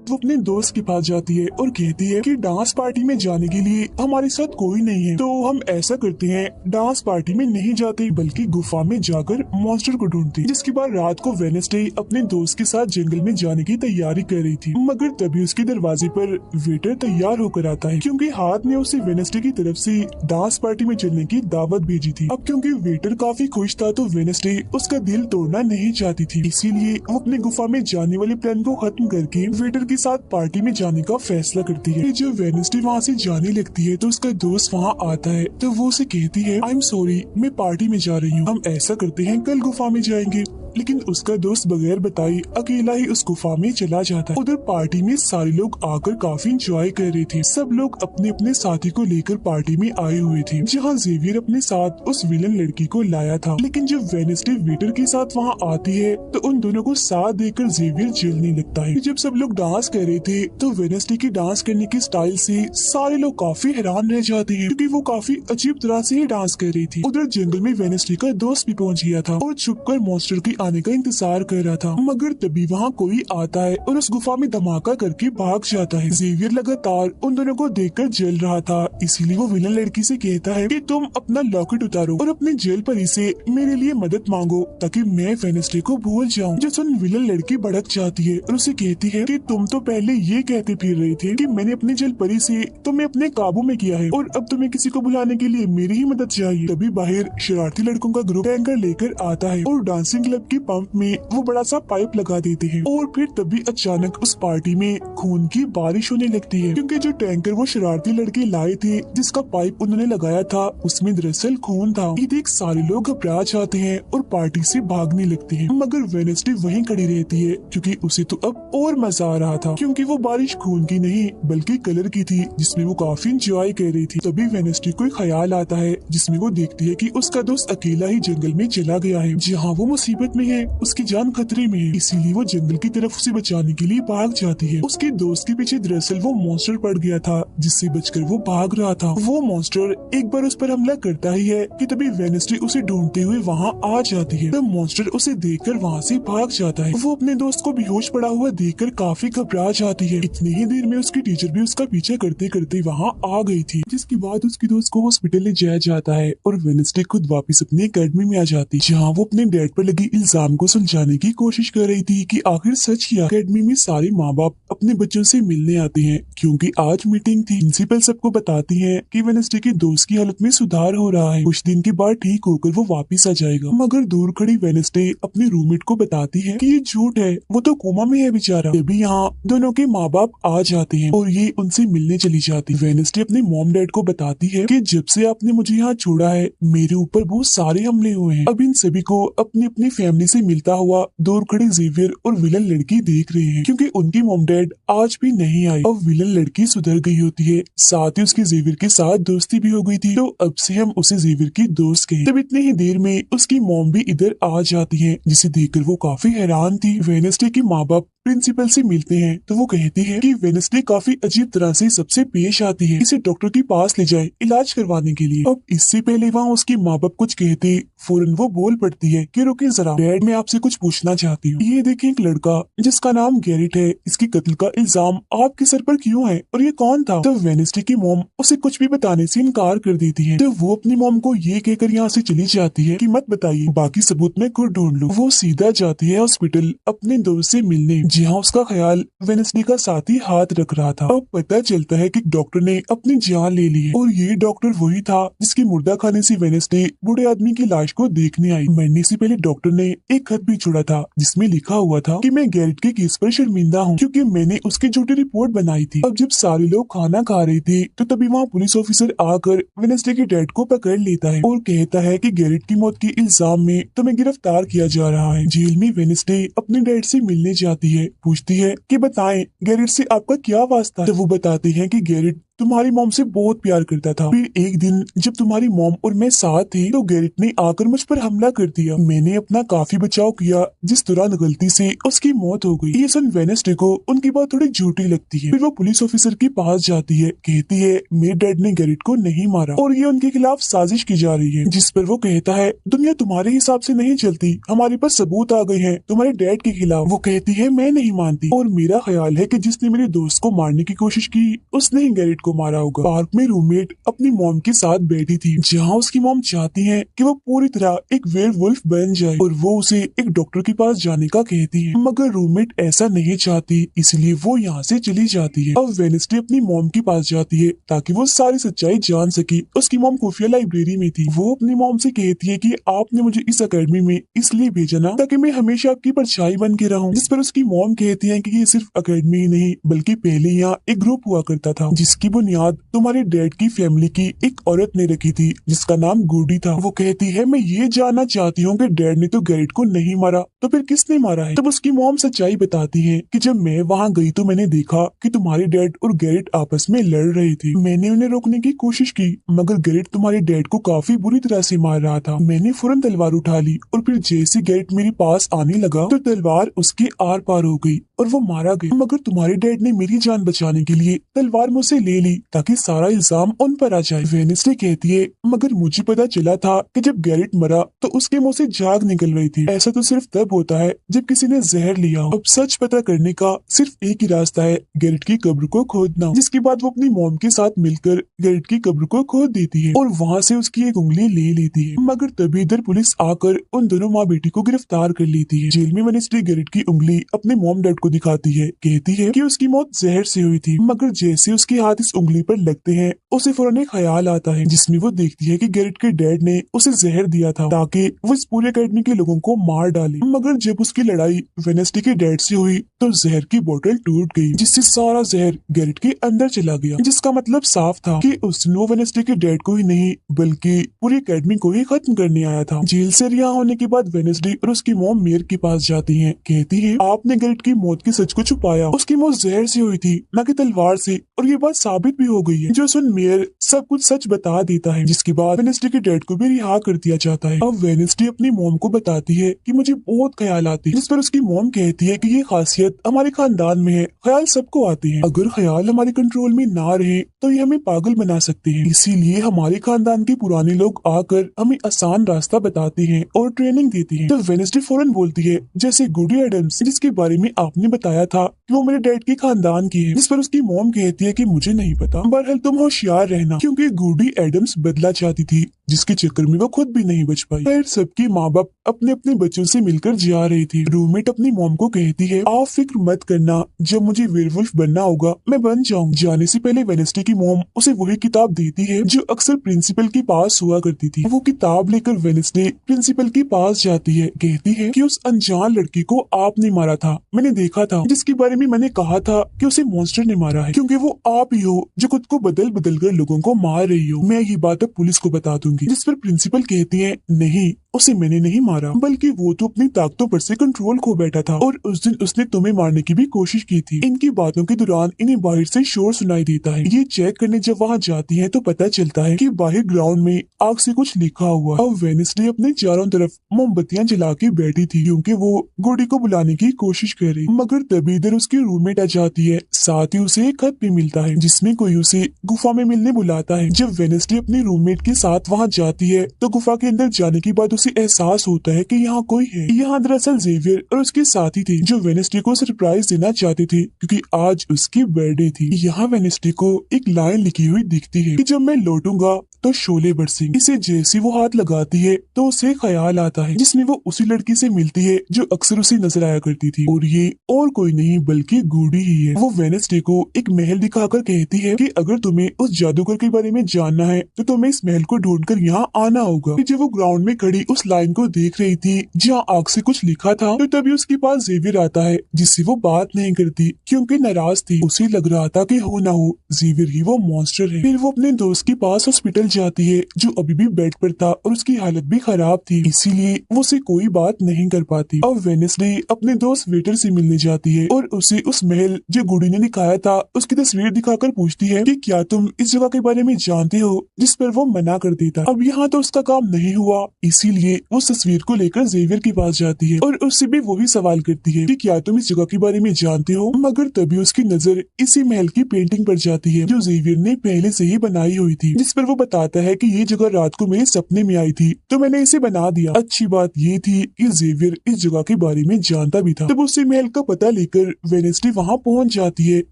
Speaker 1: वो अपने दोस्त के पास जाती है और कहती है कि डांस पार्टी में जाने के लिए हमारे साथ कोई नहीं है, तो हम ऐसा करते हैं डांस पार्टी में नहीं जाते बल्कि गुफा में जाकर मॉन्स्टर को ढूंढते हैं। जिसके बाद रात को वेडनेसडे अपने दोस्त के साथ जंगल में जाने की तैयारी कर रही थी, मगर तभी उसके दरवाजे पर वेटर तैयार होकर आता है क्योंकि हाथ ने उसे वेडनेसडे की तरफ से डांस पार्टी में चलने की दावत भेजी थी। अब क्योंकि वेटर काफी खुश था तो वेडनेसडे उसका दिल तोड़ना नहीं चाहती थी, इसीलिए वो अपने गुफा में जाने वाले प्लान को खत्म करके वेटर के साथ पार्टी में जाने का फैसला करती है। जब वेडनेसडे वहाँ से जाने लगती है तो उसका दोस्त वहाँ आता है तो वो उसे कहती है आई एम सॉरी मैं पार्टी में जा रही हूँ, हम ऐसा करते हैं कल गुफा में जाएंगे। लेकिन उसका दोस्त बगैर बताई अकेला ही उस गुफा में चला जाता है। उधर पार्टी में सारे लोग आकर काफी एंजॉय कर रहे थे। सब लोग अपने अपने साथी को लेकर पार्टी में आए हुए थे, जहाँ जेवियर अपने साथ उस विलन लड़की को लाया था। लेकिन जब वेडनेसडे वेटर के साथ वहाँ आती है तो उन दोनों को साथ देकर जेवियर जलने लगता है। जब सब लोग डांस कर रहे थे तो वेडनेसडे की डांस करने की स्टाइल से सारे लोग काफी हैरान रह जाते हैं क्योंकि वो काफी अजीब तरह से ही डांस कर रही थी। उधर जंगल में वेडनेसडे का दोस्त भी पहुँच गया था और छुपकर मॉन्स्टर की आने का इंतजार कर रहा था, मगर तभी वहाँ कोई आता है और उस गुफा में धमाका करके भाग जाता है। जेवियर लगातार उन दोनों को देखकर जल रहा था, इसीलिए वो विलन लड़की से कहता है कि तुम अपना लॉकेट उतारो और अपने जेल परी से मेरे लिए मदद मांगो ताकि मैं वेडनेसडे को भूल जाऊं। जो सुन विलन लड़की भड़क जाती है और उसे कहती है कि तुम तो पहले ये कहते फिर रहे थे कि मैंने अपने जेल परी से तुम्हें अपने काबू में किया है और अब तुम्हें किसी को बुलाने के लिए मेरी ही मदद चाहिए। तभी बाहर शरारती लड़कों का ग्रुप टैंकर लेकर आता है और डांसिंग क्लब की पंप में वो बड़ा सा पाइप लगा देते हैं और फिर तभी अचानक उस पार्टी में खून की बारिश होने लगती है क्योंकि जो टैंकर वो शरारती लड़के लाए थे जिसका पाइप उन्होंने लगाया था उसमें दरअसल खून था। ये देख सारे लोग घबरा जाते हैं और पार्टी से भागने लगते हैं, मगर वेडनेसडे वहीं खड़ी रहती है क्योंकि उसे तो अब और मजा आ रहा था क्योंकि वो बारिश खून की नहीं बल्कि कलर की थी जिसमें वो काफी इंजॉय कर रही थी। तभी वेडनेसडे को ख्याल आता है जिसमें वो देखती है कि उसका दोस्त अकेला ही जंगल में चला गया है जहाँ वो मुसीबत में है, उसकी जान खतरे में है, इसीलिए वो जंगल की तरफ उसे बचाने के लिए भाग जाती है। उसके दोस्त के पीछे दरअसल वो मॉन्स्टर पड़ गया था जिससे बचकर वो भाग रहा था। वो मॉन्स्टर एक बार उस पर हमला करता ही है कि तभी वेडनेसडे उसे ढूंढते हुए वहाँ आ जाती है। तब मॉन्स्टर उसे देखकर वहाँ से भाग जाता है। वो अपने दोस्त को बेहोश पड़ा हुआ देखकर काफी घबरा जाती है। इतनी ही देर में उसकी टीचर भी उसका पीछा करते करते वहाँ आ गई थी, जिसके बाद उसके दोस्त को हॉस्पिटल ले जाया जाता है और वेडनेसडे खुद वापस अपने अकेडमी में आ जाती है जहाँ वो अपने डैड पर लगी इल्जाम को सुलझाने की कोशिश कर रही थी कि आखिर सच क्या। अकेडमी में सारे माँ बाप अपने बच्चों से मिलने आते हैं क्योंकि आज मीटिंग थी। प्रिंसिपल सबको बताती है कि वेडनेसडे की दोस्त की हालत में सुधार हो रहा है, कुछ दिन के बाद ठीक होकर वो वापिस आ जाएगा। मगर दूर खड़ी वेडनेसडे अपने रूममेट को बताती है कि ये झूठ है, वो तो कोमा में है बेचारा। तभी यहाँ दोनों के माँ बाप आ जाते हैं और ये उनसे मिलने चली जाती। वेडनेसडे अपने मॉम डैड को बताती है कि जब से आपने मुझे यहाँ छोड़ा है मेरे ऊपर बहुत सारे हमले हुए हैं। अब इन सभी को अपनी अपनी फैमिली से मिलता हुआ दूर खड़ी जेवियर और विलन लड़की देख रहे हैं क्योंकि उनकी मॉम डैड आज भी नहीं आई। अब विलन लड़की सुधर गई होती है, साथ ही उसकी जेवियर के साथ दोस्ती भी हो गई थी, तो अब से हम उसे जेवियर की दोस्त कहें। तब इतनी ही देर में उसकी मॉम भी इधर आ जाती है, जिसे देखकर वो काफी हैरान थी। वेडनेसडे के माँ बाप प्रिंसिपल से मिलते हैं तो वो कहती है कि वेडनेसडे काफी अजीब तरह से सबसे पेश आती है, इसे डॉक्टर के पास ले जाए इलाज करवाने के लिए। अब इससे पहले वहाँ उसके माँ बाप कुछ कहते फौरन वो बोल पड़ती है कि रुकिए जरा डैड, मैं आपसे कुछ पूछना चाहती हूँ। ये देखिए एक लड़का जिसका नाम गैरेट है, इसकी कत्ल का इल्जाम आपके सर पर क्यों है और ये कौन था? तो वेडनेसडे की मॉम उसे कुछ भी बताने से इनकार कर देती है, तो वो अपनी मॉम को ये कहकर यहाँ से चली जाती है कि मत बताइए, बाकी सबूत मैं खुद ढूंढ लूँ। वो सीधा जाती है हॉस्पिटल अपने दोस्त से मिलने, जहाँ उसका ख्याल वेडनेसडे का साथी हाथ रख रहा था। अब पता चलता है कि डॉक्टर ने अपनी जान ले ली है और ये डॉक्टर वही था जिसके मुर्दा खाने से वेडनेसडे बूढ़े आदमी की लाश को देखने आई। मरने से पहले डॉक्टर ने एक खत भी छोड़ा था जिसमें लिखा हुआ था कि मैं गैरेट के केस पर शर्मिंदा हूँ क्योंकि मैंने उसकी झूठी रिपोर्ट बनाई थी। अब जब सारे लोग खाना खा रहे थे तो तभी वहाँ पुलिस ऑफिसर आकर वेडनेसडे के डैड को पकड़ लेता है और कहता है कि गैरेट की मौत के इल्जाम में तुम्हें गिरफ्तार किया जा रहा है। जेल में वेडनेसडे अपने डैड से मिलने जाती है, पूछती है कि बताएं गैरेट से आपका क्या वास्ता। तो वो बताते हैं कि गैरेट तुम्हारी मॉम से बहुत प्यार करता था, फिर एक दिन जब तुम्हारी मॉम और मैं साथ थे तो गैरेट ने आकर मुझ पर हमला कर दिया। मैंने अपना काफी बचाव किया, जिस दौरान गलती से उसकी मौत हो गई। ये सुन वेडनेसडे को उनकी बात थोड़ी झूठी लगती है। फिर वो पुलिस ऑफिसर के पास जाती है, कहती है मेरे डैड ने गैरेट को नहीं मारा और ये उनके खिलाफ साजिश की जा रही है। जिस पर वो कहता है दुनिया तुम्हारे हिसाब से नहीं चलती, हमारे पास सबूत आ गए हैं तुम्हारे डैड के खिलाफ। वो कहती है मैं नहीं मानती और मेरा ख्याल है कि जिसने मेरे दोस्त को मारने की कोशिश की उसने ही गैरेट को मारा होगा। पार्क में रूममेट अपनी मॉम के साथ बैठी थी, जहाँ उसकी मॉम चाहती है कि वो पूरी तरह एक वेयरवुल्फ बन जाए और वो उसे एक डॉक्टर के पास जाने का कहती है, मगर रूममेट ऐसा नहीं चाहती, इसलिए वो यहाँ से चली जाती है। अब वेडनेसडे अपनी मॉम के पास जाती है ताकि वो सारी सच्चाई जान सके। उसकी मॉम खुफिया लाइब्रेरी में थी। वो अपनी मॉम से कहती है कि आपने मुझे इस अकेडमी में इसलिए भेजा ना ताकि मैं हमेशा आपकी परछाई बन के रहूं। जिस पर उसकी मॉम कहती है कि ये सिर्फ अकेडमी ही नहीं बल्कि पहले यहाँ एक ग्रुप हुआ करता था जिसकी बुनियाद तुम्हारे डैड की फैमिली की एक औरत ने रखी थी जिसका नाम गुडी था। वो कहती है मैं ये जानना चाहती हूँ कि डैड ने तो गैरेट को नहीं मारा तो फिर किसने मारा है? तब उसकी मॉम सच्चाई बताती है कि जब मैं वहाँ गई तो मैंने देखा कि तुम्हारे डैड और गैरेट आपस में लड़ रहे थे। मैंने उन्हें रोकने की कोशिश की मगर गैरेट तुम्हारे डैड को काफी बुरी तरह से मार रहा था। मैंने फौरन तलवार उठा ली और फिर जैसे गैरेट मेरे पास आने लगा तो तलवार उसके आर पार हो गई और वो मारा गया, मगर तुम्हारे डैड ने मेरी जान बचाने के लिए तलवार मुझसे ले ली ताकि सारा इल्जाम उन पर आ जाए। वेडनेसडे कहती है मगर मुझे पता चला था कि जब गैरेट मरा तो उसके मुंह से झाग निकल रही थी। ऐसा तो सिर्फ तब होता है जब किसी ने जहर लिया हो। अब सच पता करने का सिर्फ एक ही रास्ता है, गैरेट की कब्र को खोदना। जिसके बाद वो अपनी मॉम के साथ मिलकर गैरेट की कब्र को खोद देती है और वहाँ से उसकी एक उंगली ले लेती है, मगर तभी इधर पुलिस आकर उन दोनों माँ बेटी को गिरफ्तार कर लेती है। जेल में वेडनेसडे गैरेट की उंगली अपने मॉम डैड को दिखाती है, कहती है कि उसकी मौत जहर से हुई थी, मगर जैसे उसके हाथ इस उंगली पर लगते हैं उसे फौरन एक ख्याल आता है जिसमें वो देखती है कि गैरेट के डैड ने उसे जहर दिया था ताकि वो इस पूरे अकेडमी के लोगों को मार डाले। मगर जब उसकी लड़ाई वेडनेसडे के डैड से हुई तो जहर की बोतल टूट गई जिससे सारा जहर गैरेट के अंदर चला गया, जिसका मतलब साफ था कि उसने वो वेडनेसडे के डैड को ही नहीं बल्कि पूरी अकेडमी को ही खत्म करने आया था। जेल से रिहा होने के बाद वेडनेसडे और उसकी मॉम मेयर के पास जाती है, कहती है आपने गैरेट की मौत के सच को छुपाया, उसकी मौत जहर से हुई थी न कि तलवार से, और ये बात साबित भी हो गई है। जो सुन मेयर सब कुछ सच बता देता है, जिसके बाद वेडनेसडे के डैड को भी रिहा कर दिया जाता है। अब वेडनेसडे अपनी मॉम को बताती है कि मुझे बहुत ख्याल आते हैं, जिस पर उसकी मॉम कहती है कि ये खासियत हमारे खानदान में है, ख्याल सबको आते हैं, अगर ख्याल हमारे कंट्रोल में ना रहे तो ये हमें पागल बना सकते हैं, इसीलिए हमारे खानदान के पुराने लोग आकर हमें आसान रास्ता बताते हैं और ट्रेनिंग देती हैं। तो वेडनेसडे फौरन बोलती है जैसे गुडी एडम्स जिसके बारे में आपने बताया था कि वो मेरे डैड के खानदान की है, जिस पर उसकी मॉम कहती है कि मुझे नहीं पता, बहरहाल तुम होशियार रहना, क्योंकि गुडी एडम्स बदला चाहती थी जिसके चक्कर में वो खुद भी नहीं बच पाई। फिर सबके माँ बाप अपने अपने बच्चों से मिलकर जा रहे थे। रूममेट अपनी मॉम को कहती है, आप फिक्र मत करना, जब मुझे वेयरवुल्फ बनना होगा मैं बन जाऊँ। जाने से पहले वेडनेसडे की मॉम उसे वही किताब देती है जो अक्सर प्रिंसिपल के पास हुआ करती थी। वो किताब लेकर वेडनेसडे प्रिंसिपल के पास जाती है, कहती है कि उस अनजान लड़की को आपने मारा था, मैंने देखा था, जिसके बारे में मैंने कहा था कि उसे मॉन्स्टर ने मारा है, क्योंकि वो आप ही हो जो खुद को बदल बदल कर लोगों को मार रही हो। मैं ये बात अब पुलिस को बता दूंगी। जिस पर प्रिंसिपल कहती है, नहीं, उसे मैंने नहीं मारा, बल्कि वो तो अपनी ताकतों पर से कंट्रोल खो बैठा था और उस दिन उसने तुम्हें मारने की भी कोशिश की थी। इनकी बातों के दौरान इन्हें बाहर से शोर सुनाई देता है। ये चेक करने जब वहाँ जाती हैं तो पता चलता है कि बाहर ग्राउंड में आग से कुछ लिखा हुआ। अब वेडनेसडे अपने चारों तरफ मोमबत्तियां जला के बैठी थी क्योंकि वो गुडी को बुलाने की कोशिश कर रही, मगर तभी इधर उसकी रूममेट आ जाती है। साथ ही उसे एक खत भी मिलता है जिसमें कोई उसे गुफा में मिलने बुलाता है। जब वेडनेसडे अपनी रूममेट के साथ वहाँ जाती है तो गुफा के अंदर जाने के बाद उसे एहसास होता है कि यहाँ कोई है। यहाँ दरअसल जेवियर और उसके साथी थे जो वेडनेसडे को सरप्राइज देना चाहते थे क्योंकि आज उसकी बर्थडे थी। यहाँ वेडनेसडे को एक लाइन लिखी हुई दिखती है कि जब मैं लौटूंगा तो शोले बरसेंगे। इसे जैसी वो हाथ लगाती है तो उसे ख्याल आता है जिसमें वो उसी लड़की से मिलती है जो अक्सर उसे नजर आया करती थी, और ये और कोई नहीं बल्कि गुडी ही है। वो वेडनेसडे को एक महल दिखाकर कहती है कि अगर तुम्हें उस जादूगर के बारे में जानना है तो तुम्हें इस महल को ढूंढकर यहाँ आना होगा। जब वो ग्राउंड में खड़ी उस लाइन को देख रही थी जहाँ आग से कुछ लिखा था तो तभी उसके पास जेवियर आता है जिससे वो बात नहीं करती क्योंकि नाराज थी। उसे लग रहा था कि हो ना हो जेवियर ही वो मॉन्स्टर है। फिर वो अपने दोस्त के पास हॉस्पिटल जाती है जो अभी भी बेड पर था और उसकी हालत भी खराब थी, इसीलिए वो उसे कोई बात नहीं कर पाती। अब वेडनेसडे अपने दोस्त वेटर से मिलने जाती है और उसे उस महल जो गुडी ने दिखाया था उसकी तस्वीर दिखाकर पूछती है कि क्या तुम इस जगह के बारे में जानते हो, जिस पर वो मना कर देता। अब यहाँ तो उसका काम नहीं हुआ, इसीलिए वो तस्वीर को लेकर जेवियर के पास जाती है और उससे भी वही सवाल करती है कि क्या तुम इस जगह के बारे में जानते हो, मगर तभी उसकी नजर इसी महल की पेंटिंग पर जाती है जो जेवियर ने पहले से ही बनाई हुई थी, जिस पर वो बताता है कि ये जगह रात को मेरे सपने में आई थी तो मैंने इसे बना दिया। अच्छी बात ये थी कि जेवियर इस जगह के बारे में जानता भी था। तब उसे महल का पता लेकर वेडनेसडे वहाँ पहुँच जाती है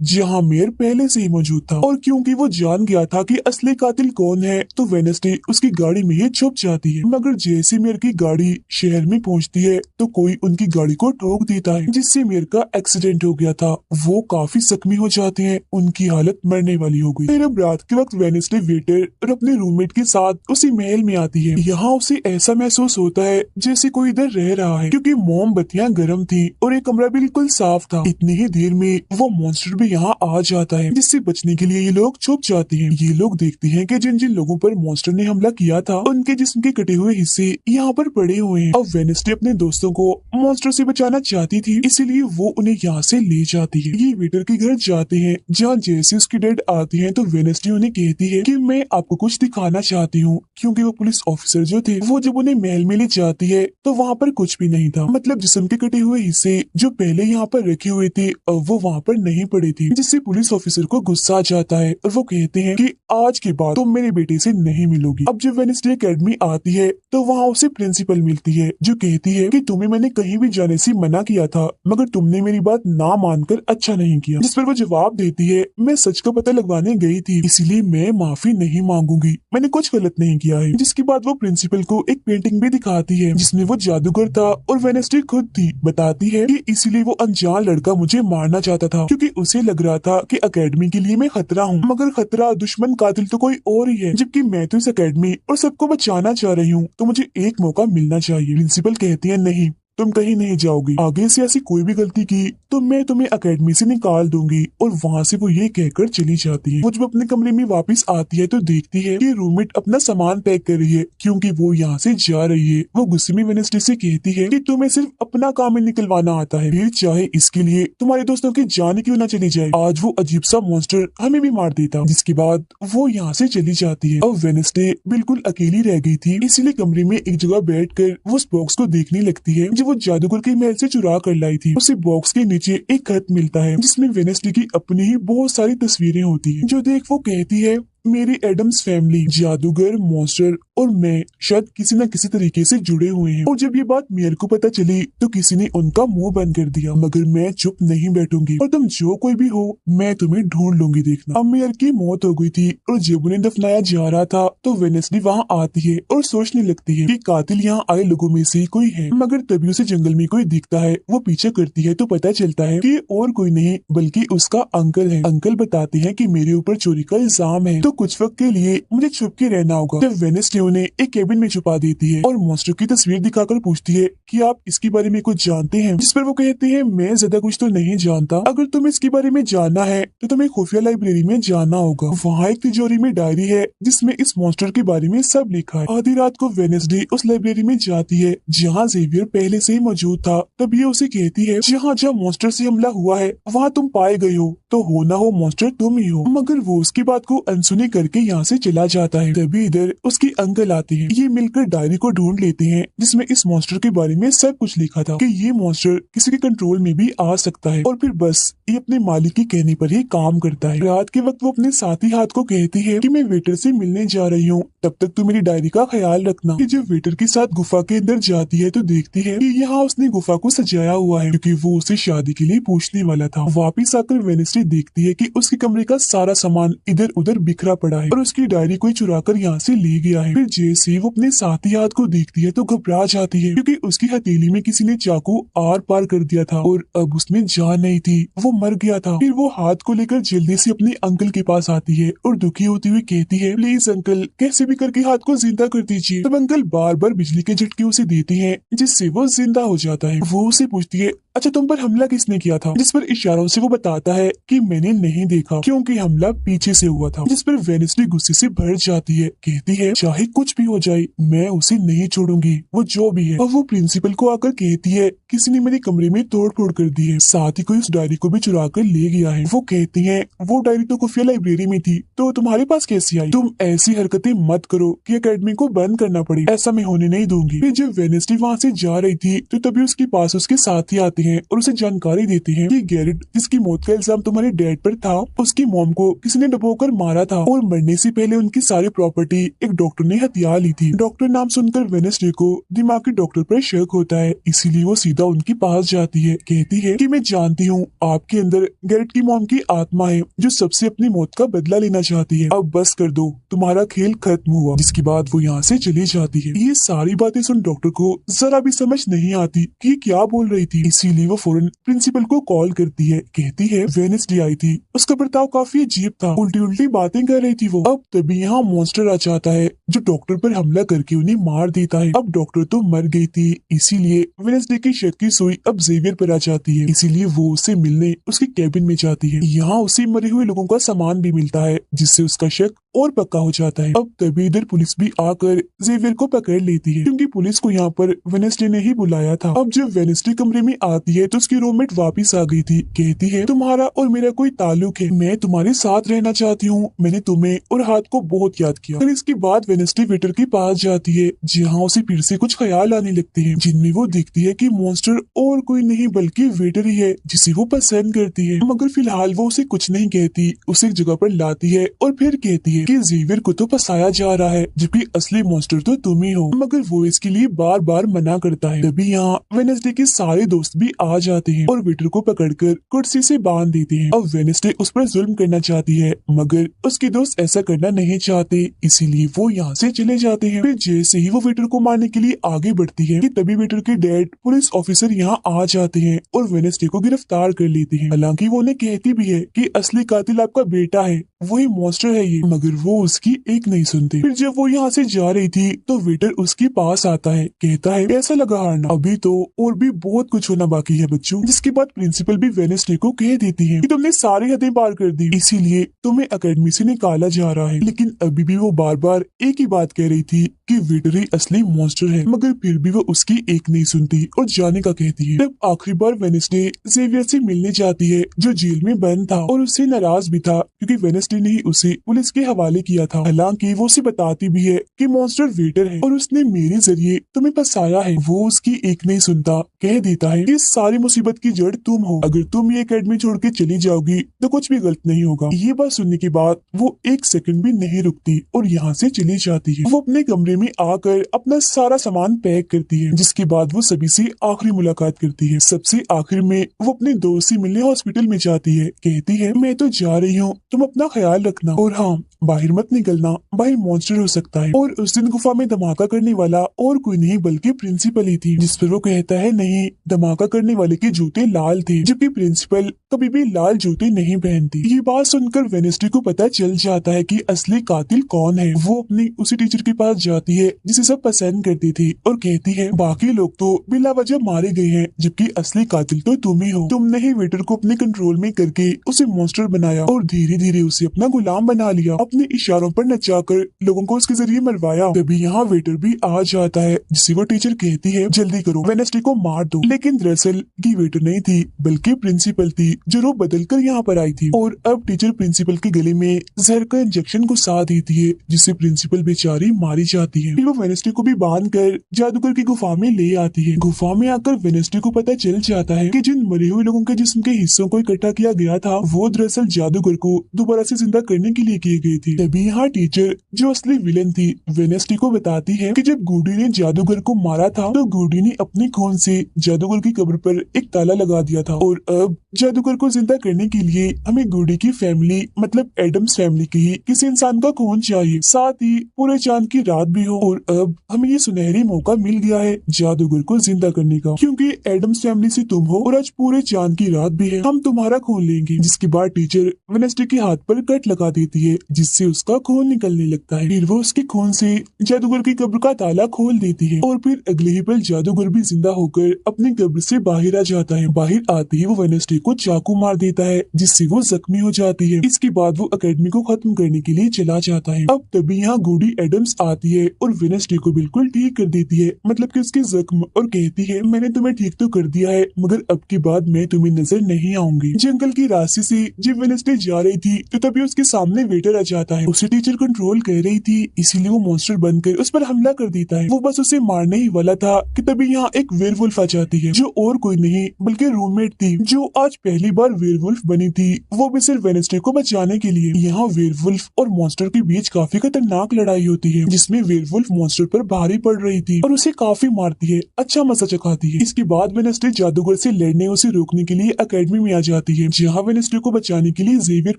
Speaker 1: जहाँ मेयर पहले से ही मौजूद था, और क्योंकि वो जान गया था कि असली कातिल कौन है तो वेडनेसडे उसकी गाड़ी में ही छुप जाती है। मगर जैसे मेयर की गाड़ी शहर में पहुँचती है तो कोई उनकी गाड़ी को ठोक देता है जिससे मेयर का एक्सीडेंट हो गया था। वो काफी जख्मी हो जाते हैं, उनकी हालत मरने वाली हो गई। फिर अब रात के वक्त वेडनेसडे वेटर और अपने रूममेट के साथ उसी महल में आती है। यहाँ उसे ऐसा महसूस होता है जैसे कोई इधर रह रहा है क्योंकि मोमबत्तियां गर्म थी और एक कमरा बिल्कुल साफ था। इतनी ही देर में वो मॉन्स्टर भी यहाँ आ जाता है जिससे बचने के लिए ये लोग छुप जाते हैं। ये लोग देखते हैं कि जिन जिन लोगों पर मॉन्स्टर ने हमला किया था उनके जिस्म के कटे हुए हिस्से यहाँ पर पड़े हुए हैं। अब वेडनेसडे अपने दोस्तों को मॉन्स्टर से बचाना चाहती थी, इसीलिए वो उन्हें यहाँ से ले जाती है। ये वेटर के घर जाते हैं जहाँ जैसे उसकी डेड आती है तो वेडनेसडे उन्हें कहती है कि मैं आपको कुछ दिखाना चाहती हूँ, क्योंकि वो पुलिस ऑफिसर जो थे वो जब उन्हें महल में ले जाती है तो वहाँ पर कुछ भी नहीं था। मतलब जिस्म के कटे हुए हिस्से जो पहले यहाँ पर रखे हुए थे अब वो वहाँ पर नहीं पड़े थे, जिससे पुलिस ऑफिसर को गुस्सा आ जाता है और वो कहते हैं कि आज के बाद तुम मेरे बेटे से नहीं मिलोगी। अब जब वेडनेसडे एकेडमी आती है तो वहाँ उसे प्रिंसिपल मिलती है जो कहती है कि तुम्हें मैंने कहीं भी जाने से मना किया था मगर तुमने मेरी बात ना मानकर अच्छा नहीं किया। जिस पर वो जवाब देती है, मैं सच का पता लगवाने गई थी इसलिए मैं माफी नहीं मांगूंगी, मैंने कुछ गलत नहीं किया है। जिसके बाद वो प्रिंसिपल को एक पेंटिंग भी दिखाती है जिसमें वो जादूगर था और वेडनेसडे खुद थी। बताती है कि इसीलिए वो अनजान लड़का मुझे मारना चाहता था क्योंकि उसे लग रहा था कि एकेडमी के लिए मैं खतरा हूँ, मगर खतरा दुश्मन कातिल तो कोई और ही है, जबकि मैं तो इस एकेडमी और सबको बचाना चाह रही हूँ तो मुझे एक मौका मिलना चाहिए। प्रिंसिपल कहती है, नहीं, तुम कहीं नहीं जाओगी, आगे से ऐसी कोई भी गलती की तो मैं तुम्हें एकेडमी से निकाल दूंगी। और वहाँ से वो ये कहकर चली जाती है। वो जब अपने कमरे में वापस आती है तो देखती है कि रूममेट अपना सामान पैक कर रही है क्योंकि वो यहाँ से जा रही है। वो गुस्से में वेडनेसडे से कहती है कि तुम्हें सिर्फ अपना काम ही निकलवाना आता है, फिर चाहे इसके लिए तुम्हारे दोस्तों की जान क्यों ना चली जाए, आज वो अजीब सा मॉन्स्टर हमें भी मार देता। जिसके बाद वो यहाँ से चली जाती है। अब वेडनेसडे बिल्कुल अकेली रह गई थी, इसीलिए कमरे में एक जगह बैठकर वो उस बॉक्स को देखने लगती है वो जादूगर के महल से चुरा कर लाई थी। उसे बॉक्स के नीचे एक खत मिलता है जिसमें वेडनेसडे की अपनी ही बहुत सारी तस्वीरें होती हैं। जो देख वो कहती है, मेरी एडम्स फैमिली, जादूगर, मॉन्स्टर और मैं शायद किसी न किसी तरीके से जुड़े हुए हैं। और जब ये बात मेयर को पता चली तो किसी ने उनका मुंह बंद कर दिया, मगर मैं चुप नहीं बैठूंगी और तुम जो कोई भी हो मैं तुम्हें ढूंढ लूंगी देखना। अब मेयर की मौत हो गई थी और जब उन्हें दफनाया जा रहा था तो वेनेसडे वहाँ आती है और सोचने लगती है कि कातिल यहाँ आए लोगों में से कोई है, मगर तभी उसे जंगल में कोई दिखता है। वो पीछे करती है तो पता चलता है कि और कोई नहीं बल्कि उसका अंकल है। अंकल बताते हैं कि मेरे ऊपर चोरी का इल्जाम है तो कुछ वक्त के लिए मुझे छुप के रहना होगा। तब वेनेसडे उन्हें एक केबिन में छुपा देती है और मॉन्स्टर की तस्वीर दिखाकर पूछती है कि आप इसके बारे में कुछ जानते हैं, जिस पर वो कहते हैं मैं ज्यादा कुछ तो नहीं जानता, अगर तुम्हें इसके बारे में जानना है तो तुम्हें खुफिया लाइब्रेरी में जाना होगा। वहाँ एक तिजोरी में डायरी है जिसमें इस मॉन्स्टर के बारे में सब लिखा है। आधी रात को वेनेसडे उस लाइब्रेरी में जाती है जहाँ जेवियर पहले से ही मौजूद था। तब ये उसे कहती है जहाँ जहाँ मॉन्स्टर से हमला हुआ है वहाँ तुम पाए गए हो, तो हो ना हो मॉन्स्टर तुम ही हो। मगर वो उसकी बात को अनसुनी करके यहाँ से चला जाता है। तभी इधर उसकी अंकल आते हैं। ये मिलकर डायरी को ढूंढ लेते हैं जिसमें इस मॉन्स्टर के बारे में सब कुछ लिखा था कि ये मॉन्स्टर किसी के कंट्रोल में भी आ सकता है और फिर बस ये अपने मालिक के कहने पर ही काम करता है। रात के वक्त वो अपने साथी हाथ को कहती है कि मैं वेटर से मिलने जा रही हूँ, तब तक तू मेरी डायरी का ख्याल रखना। कि जब वेटर के साथ गुफा के अंदर जाती है तो देखती है कि यहाँ उसने गुफा को सजाया हुआ है क्योंकि वो उसे शादी के लिए पूछने वाला था। वापिस आकर वेनेसडे देखती है कि उसके कमरे का सारा सामान इधर उधर बिखरा पड़ा है और उसकी डायरी कोई चुरा कर यहाँ से ले गया है। फिर जैसे वो अपने साथी हाथ को देखती है तो घबरा जाती है क्योंकि उसकी हथेली में किसी ने चाकू आर पार कर दिया था और अब उसमें जान नहीं थी, वो मर गया था। फिर वो हाथ को लेकर जल्दी से अपने अंकल के पास आती है और दुखी होती हुई कहती है प्लीज अंकल कैसे भी करके हाथ को जिंदा कर दीजिए। तब अंकल बार बार बिजली के झटके उसे देते हैं जिससे वो जिंदा हो जाता है। वो उसे पूछती है अच्छा तुम पर हमला किसने किया था, जिस पर इशारों से वो बताता है कि मैंने नहीं देखा क्योंकि हमला पीछे से हुआ था। जिस पर वेनेसडे गुस्से से भर जाती है, कहती है चाहे कुछ भी हो जाए मैं उसे नहीं छोड़ूंगी, वो जो भी है। और वो प्रिंसिपल को आकर कहती है किसी ने मेरे कमरे में तोड़ फोड़ कर दी है, साथ ही कोई उस डायरी को भी चुरा कर ले गया है। वो कहती है वो डायरी तो खुफिया लाइब्रेरी में थी तो तुम्हारे पास कैसी आई, तुम ऐसी हरकतें मत करो कि अकेडमी को बंद करना पड़े, ऐसा मैं होने नहीं दूंगी। फिर जब वेनेसडे वहाँ से जा रही थी तो तभी उसके पास उसके साथी आते हैं और उसे जानकारी देते हैं कि गैरेट जिसकी मौत का इल्जाम तुम्हारे डैड पर था उसकी मॉम को किसी ने डुबोकर मारा था और मरने से पहले उनकी सारी प्रॉपर्टी एक डॉक्टर ने हथिया ली थी। डॉक्टर नाम सुनकर वेनेसडे को दिमागी डॉक्टर पर शक होता है, इसीलिए वो सीधा उनके पास जाती है। कहती है कि मैं जानती हूँ आपके अंदर गैरेट की मॉम की आत्मा है जो सबसे अपनी मौत का बदला लेना चाहती है, अब बस कर दो तुम्हारा खेल खत्म हुआ। जिसके बाद वो यहाँ से चली जाती है। ये सारी बातें सुन डॉक्टर को जरा भी समझ नहीं आती कि क्या बोल रही थी, इसीलिए वो फौरन प्रिंसिपल को कॉल करती है। कहती है वेनेसडे आई थी, उसका बर्ताव काफी अजीब था, उल्टी उल्टी बातें कर रही थी वो। अब तभी यहाँ मॉन्स्टर आ जाता है जो डॉक्टर पर हमला करके उन्हें मार देता है। अब डॉक्टर तो मर गई थी, इसीलिए वेनेसडे की शक की सुई अब जेवियर पर आ जाती है, इसीलिए वो उससे मिलने उसके कैबिन में जाती है। यहाँ उसे मरे हुए लोगों का सामान भी मिलता है जिससे उसका शक और पक्का हो जाता है। अब तभी इधर पुलिस भी आकर जेवियर को पकड़ लेती है क्योंकि पुलिस को यहाँ पर वेनेसडे ने ही बुलाया था। अब जब वेनेसडे कमरे में आती है तो उसकी रूममेट वापस आ गई थी। कहती है तुम्हारा और मेरा कोई ताल्लुक है, मैं तुम्हारे साथ रहना चाहती हूँ, मैंने तुम्हें और हाथ को बहुत याद किया। फिर इसके बाद वेनेसडे वेटर के पास जाती है जहाँ उसे फिर से कुछ ख्याल आने लगते हैं जिनमें वो देखती है कि मॉन्स्टर और कोई नहीं बल्कि वेटर ही है जिसे वो पसंद करती है। मगर फिलहाल वो उसे कुछ नहीं कहती, उसे एक जगह पर लाती है और फिर कहती है कि जेवियर को तो फंसाया जा रहा है जबकि असली मॉन्स्टर तो तुम ही हो, मगर वो इसके लिए बार बार मना करता है। तभी यहाँ वेनेसडे के सारे दोस्त भी आ जाते हैं और वेटर को पकड़कर कुर्सी से बांध देते हैं। अब वेनेसडे उस पर जुल्म करना चाहती है मगर उसके दोस्त ऐसा करना नहीं चाहते, इसीलिए वो यहाँ से चले जाते हैं। फिर जैसे ही वो वेटर को मारने के लिए आगे बढ़ती है कि तभी वेटर के डैड पुलिस ऑफिसर यहाँ आ जाते हैं और वेनेसडे को गिरफ्तार कर लेते हैं। हालांकि वो उन्हें कहती भी है कि असली कातिल आपका बेटा है, वही मॉन्स्टर है ये, मगर वो उसकी एक नहीं सुनते। फिर जब वो यहाँ से जा रही थी तो वेटर उसके पास आता है, कहता है कैसा लगा हारना, अभी तो और भी बहुत कुछ होना बाकी है बच्चों। जिसके बाद प्रिंसिपल भी वेनेसडे को कह देती है कि तुमने सारी हदें पार कर दी, इसीलिए तुम्हें अकेडमी से निकाला जा रहा है। लेकिन अभी भी वो बार बार एक ही बात कह रही थी कि वेटर ही असली मॉन्स्टर है, मगर फिर भी वो उसकी एक नहीं सुनती और जाने आने का कहती है। तब आखिरी बार वेनेसडे जेवियर से मिलने जाती है जो जेल में बंद था और उससे नाराज भी था क्योंकि वेनेसडे ने ही उसे पुलिस के हवाले किया था। हालांकि वो उसे बताती भी है कि मॉन्स्टर वेटर है और उसने मेरे जरिए तुम्हें फंसाया है। वो उसकी एक नहीं सुनता, कह देता है कि सारी मुसीबत की जड़ तुम हो, अगर तुम ये एकेडमी छोड़ के चली जाओगी तो कुछ भी गलत नहीं होगा। ये बात सुनने के बाद वो एक सेकंड भी नहीं रुकती और यहाँ से चली जाती है। वो अपने कमरे में आकर अपना सारा सामान पैक करती है, जिसके बाद वो सभी से आखिरी मुलाकात करती है। सबसे आखिर में वो अपने दोस्त से मिलने हॉस्पिटल में जाती है, कहती है मैं तो जा रही हूँ, तुम अपना ख्याल रखना और हाँ बाहर मत निकलना, बाहर मॉन्स्टर हो सकता है। और उस दिन गुफा में धमाका करने वाला और कोई नहीं बल्कि प्रिंसिपल ही थी, जिस पर वो कहता है नहीं, धमाका करने वाले के जूते लाल थे, जबकि प्रिंसिपल कभी भी लाल जूते नहीं पहनती। ये बात सुनकर वेनेसडे को पता चल जाता है कि असली कातिल कौन है। वो अपनी उसी टीचर के पास जाती है जिसे सब पसंद करती थी और कहती है बाकी लोग तो बिला वजह मारे गए हैं, जबकि असली कातिल तो तुम ही हो। तुमने ही वेटर को अपने कंट्रोल में करके उसे मॉन्स्टर बनाया और धीरे धीरे उसे अपना गुलाम बना लिया, अपने इशारों पर नचाकर लोगों को उसके जरिए मरवाया। तभी यहाँ वेटर भी आ जाता है, जिसे वो टीचर कहती है जल्दी करो, वेनेसडे को मार दो। लेकिन दरअसल की वेटर नहीं थी बल्कि प्रिंसिपल थी, जो रूप बदल कर यहाँ पर आई थी। और अब टीचर प्रिंसिपल के गले में जहर का इंजेक्शन घुसा देती है, जिससे प्रिंसिपल बेचारी मारी जाती है। फिर वो वेनेसडे को भी बांध कर जादूगर की गुफा में ले आती है। गुफा में आकर वेनेसडे को पता चल जाता है कि जिन मरे हुए लोगों के जिस्म के हिस्सों को इकट्ठा किया गया था वो दरअसल जादूगर को दोबारा से जिंदा करने के लिए किए गए थे। तभी यहाँ टीचर जो असली विलन थी वेनेसडे को बताती है कि जब गुडी ने जादूगर को मारा था तो गुडी ने अपने खून से जादूगर की कब्र पर एक ताला लगा दिया था और अब जादूगर को जिंदा करने के लिए हमें गुडी की फैमिली मतलब एडम्स फैमिली की ही किसी इंसान का खून चाहिए, साथ ही पूरे चांद की रात भी हो। और अब हमें ये सुनहरी मौका मिल गया है जादूगर को जिंदा करने का, क्योंकि एडम्स फैमिली से तुम हो और आज पूरे चांद की रात भी है, हम तुम्हारा खून लेंगे। जिसके बाद टीचर वेनेसडे के हाथ पर कट लगा देती है, जिससे उसका खून निकलने लगता है। फिर वो उसके खून से जादूगर की कब्र का ताला खोल देती है और फिर अगले ही पल जादूगर भी जिंदा होकर अपनी कब्र से बाहर आ जाता है। बाहर आते ही वो वेनेसडे को चाकू मार देता है, जिससे वो जख्मी हो जाती है। इसके बाद वो एकेडमी को खत्म करने के लिए चला जाता है। अब तभी यहाँ गुडी एडम्स आती है और वेनेसडे को बिल्कुल ठीक कर देती है, मतलब कि उसके जख्म, और कहती है मैंने तुम्हें ठीक तो कर दिया है मगर अब की बाद मैं तुम्हें नजर नहीं आऊंगी। जंगल की रास्ते से जब वेनेसडे जा रही थी तो तभी उसके सामने वेटर आ जाता है। उसे टीचर कंट्रोल कर रही थी, इसीलिए वो मॉन्स्टर बनकर उस पर हमला कर देता है। वो बस उसे मारने ही वाला था कि तभी यहाँ एक वेयरवुल्फ आ जाती है, जो और कोई नहीं बल्कि रूममेट थी, जो आज पहली बार वेयरवुल्फ बनी थी, वो भी सिर्फ वेनेसडे को बचाने के लिए। यहाँ वेयरवुल्फ और मॉन्स्टर के बीच काफी खतरनाक लड़ाई होती है, जिसमें वेयरवुल्फ मॉन्स्टर पर भारी पड़ रही थी और उसे काफी मारती है, अच्छा मजा चखाती है। इसके बाद वेनेसडे जादूगर से लड़ने उसे रोकने के लिए एकेडमी में आ जाती है, जहाँ वेनेसडे को बचाने के लिए जेवियर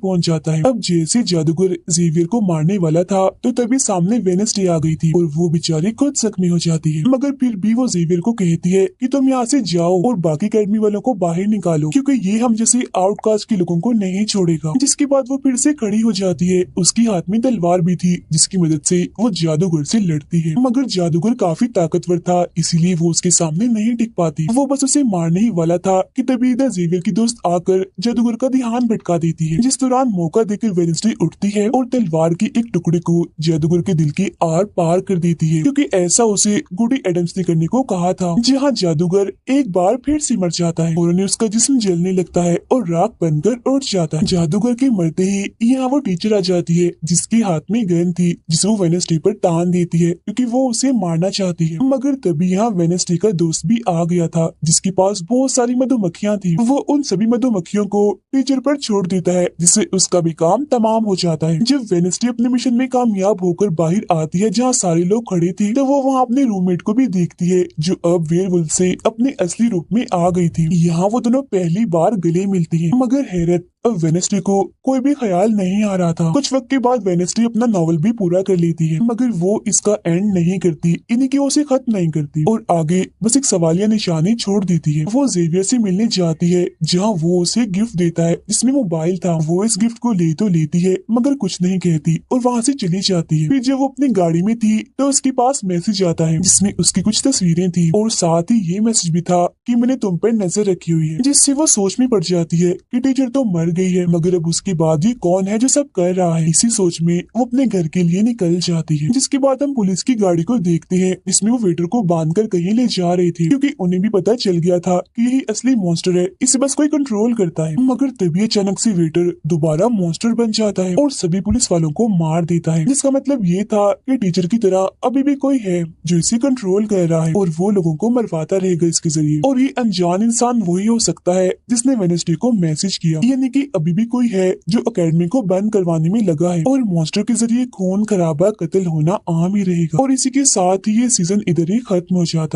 Speaker 1: पहुंच जाता है। अब जैसे जादूगर जेवियर को मारने वाला था तो तभी सामने वेनेसडे आ गई थी और वो बेचारी खुद जख्मी हो जाती है, मगर फिर भी वो जेवियर को कहती है कि तुम यहाँ से जाओ और बाकी एकेडमी वालों को बाहर निकालो, क्योंकि ये हम जैसे आउटकास्ट के लोगों को नहीं छोड़ेगा। जिसके बाद वो फिर से खड़ी हो जाती है, उसकी हाथ में तलवार भी थी, जिसकी मदद से वो जादूगर से लड़ती है, मगर जादूगर काफी ताकतवर था, इसीलिए वो उसके सामने नहीं टिक पाती। वो बस उसे मारने ही वाला था कि तभी इधर जेवियर की दोस्त आकर जादूगर का ध्यान भटका देती है, जिस दौरान मौका देकर वेनेसडे उठती है और तलवार के एक टुकड़े को जादूगर के दिल के आर पार कर देती है, क्योंकि ऐसा उसे गुडी एडम्स ने करने को कहा था। जहाँ जादूगर एक बार फिर से मर जाता है और उसका जिस्म जलने लगता है और राख बनकर उठ जाता है। जादूगर के मरते ही यहाँ वो टीचर आ जाती है, जिसके हाथ में गन थी, जिसे वो वेनेसडे पर तान देती है क्योंकि वो उसे मारना चाहती है। मगर तभी यहाँ वेनेसडे का दोस्त भी आ गया था, जिसके पास बहुत सारी मधुमक्खियाँ थी। वो उन सभी मधुमक्खियों को टीचर पर छोड़ देता है, जिससे उसका भी काम तमाम हो जाता है। जब वेनेसडे अपने मिशन में कामयाब होकर बाहर आती है जहाँ सारे लोग खड़े थे, तो वो वहाँ अपने रूममेट को भी देखती है, जो अब वेयरवुल्फ से अपने असली रूप में आ गई थी। यहाँ वो दोनों पहली बार गले मिलती हैं, मगर हैरत अब वेनेसडे को कोई भी ख्याल नहीं आ रहा था। कुछ वक्त के बाद वेनेसडे अपना नॉवल भी पूरा कर लेती है, मगर वो इसका एंड नहीं करती, यानी कि वो उसे खत्म नहीं करती और आगे बस एक सवालिया निशानी छोड़ देती है। वो जेवियर से मिलने जाती है, जहाँ वो उसे गिफ्ट देता है जिसमें मोबाइल था। वो इस गिफ्ट को ले तो लेती है मगर कुछ नहीं कहती और वहाँ से चली जाती है। फिर जब वो अपनी गाड़ी में थी तो उसके पास मैसेज आता है, जिसमें उसकी कुछ तस्वीरें थी और साथ ही ये मैसेज भी था कि मैंने तुम पर नजर रखी हुई है, जिससे वो सोच में पड़ जाती है कि टीचर तो मर गई है, मगर अब उसके बाद ये कौन है जो सब कर रहा है। इसी सोच में वो अपने घर के लिए निकल जाती है, जिसके बाद हम पुलिस की गाड़ी को देखते हैं, जिसमें वो वेटर को बांधकर कहीं ले जा रहे थे, क्योंकि उन्हें भी पता चल गया था कि यही असली मॉन्स्टर है, इसे बस कोई कंट्रोल करता है। मगर तभी अचानक से वेटर दोबारा मॉन्स्टर बन जाता है और सभी पुलिस वालों को मार देता है, जिसका मतलब ये था कि टीचर की तरह अभी भी कोई है जो इसे कंट्रोल कर रहा है और वो लोगों को मरवाता रहेगा इसके जरिए। और ये अनजान इंसान वही हो सकता है जिसने वेडनेसडे को मैसेज किया, यानी कि अभी भी कोई है जो एकेडमी को बंद करवाने में लगा है और मॉन्स्टर के जरिए खून खराबा कत्ल होना आम ही रहेगा। और इसी के साथ ही ये सीजन इधर ही खत्म हो जाता है।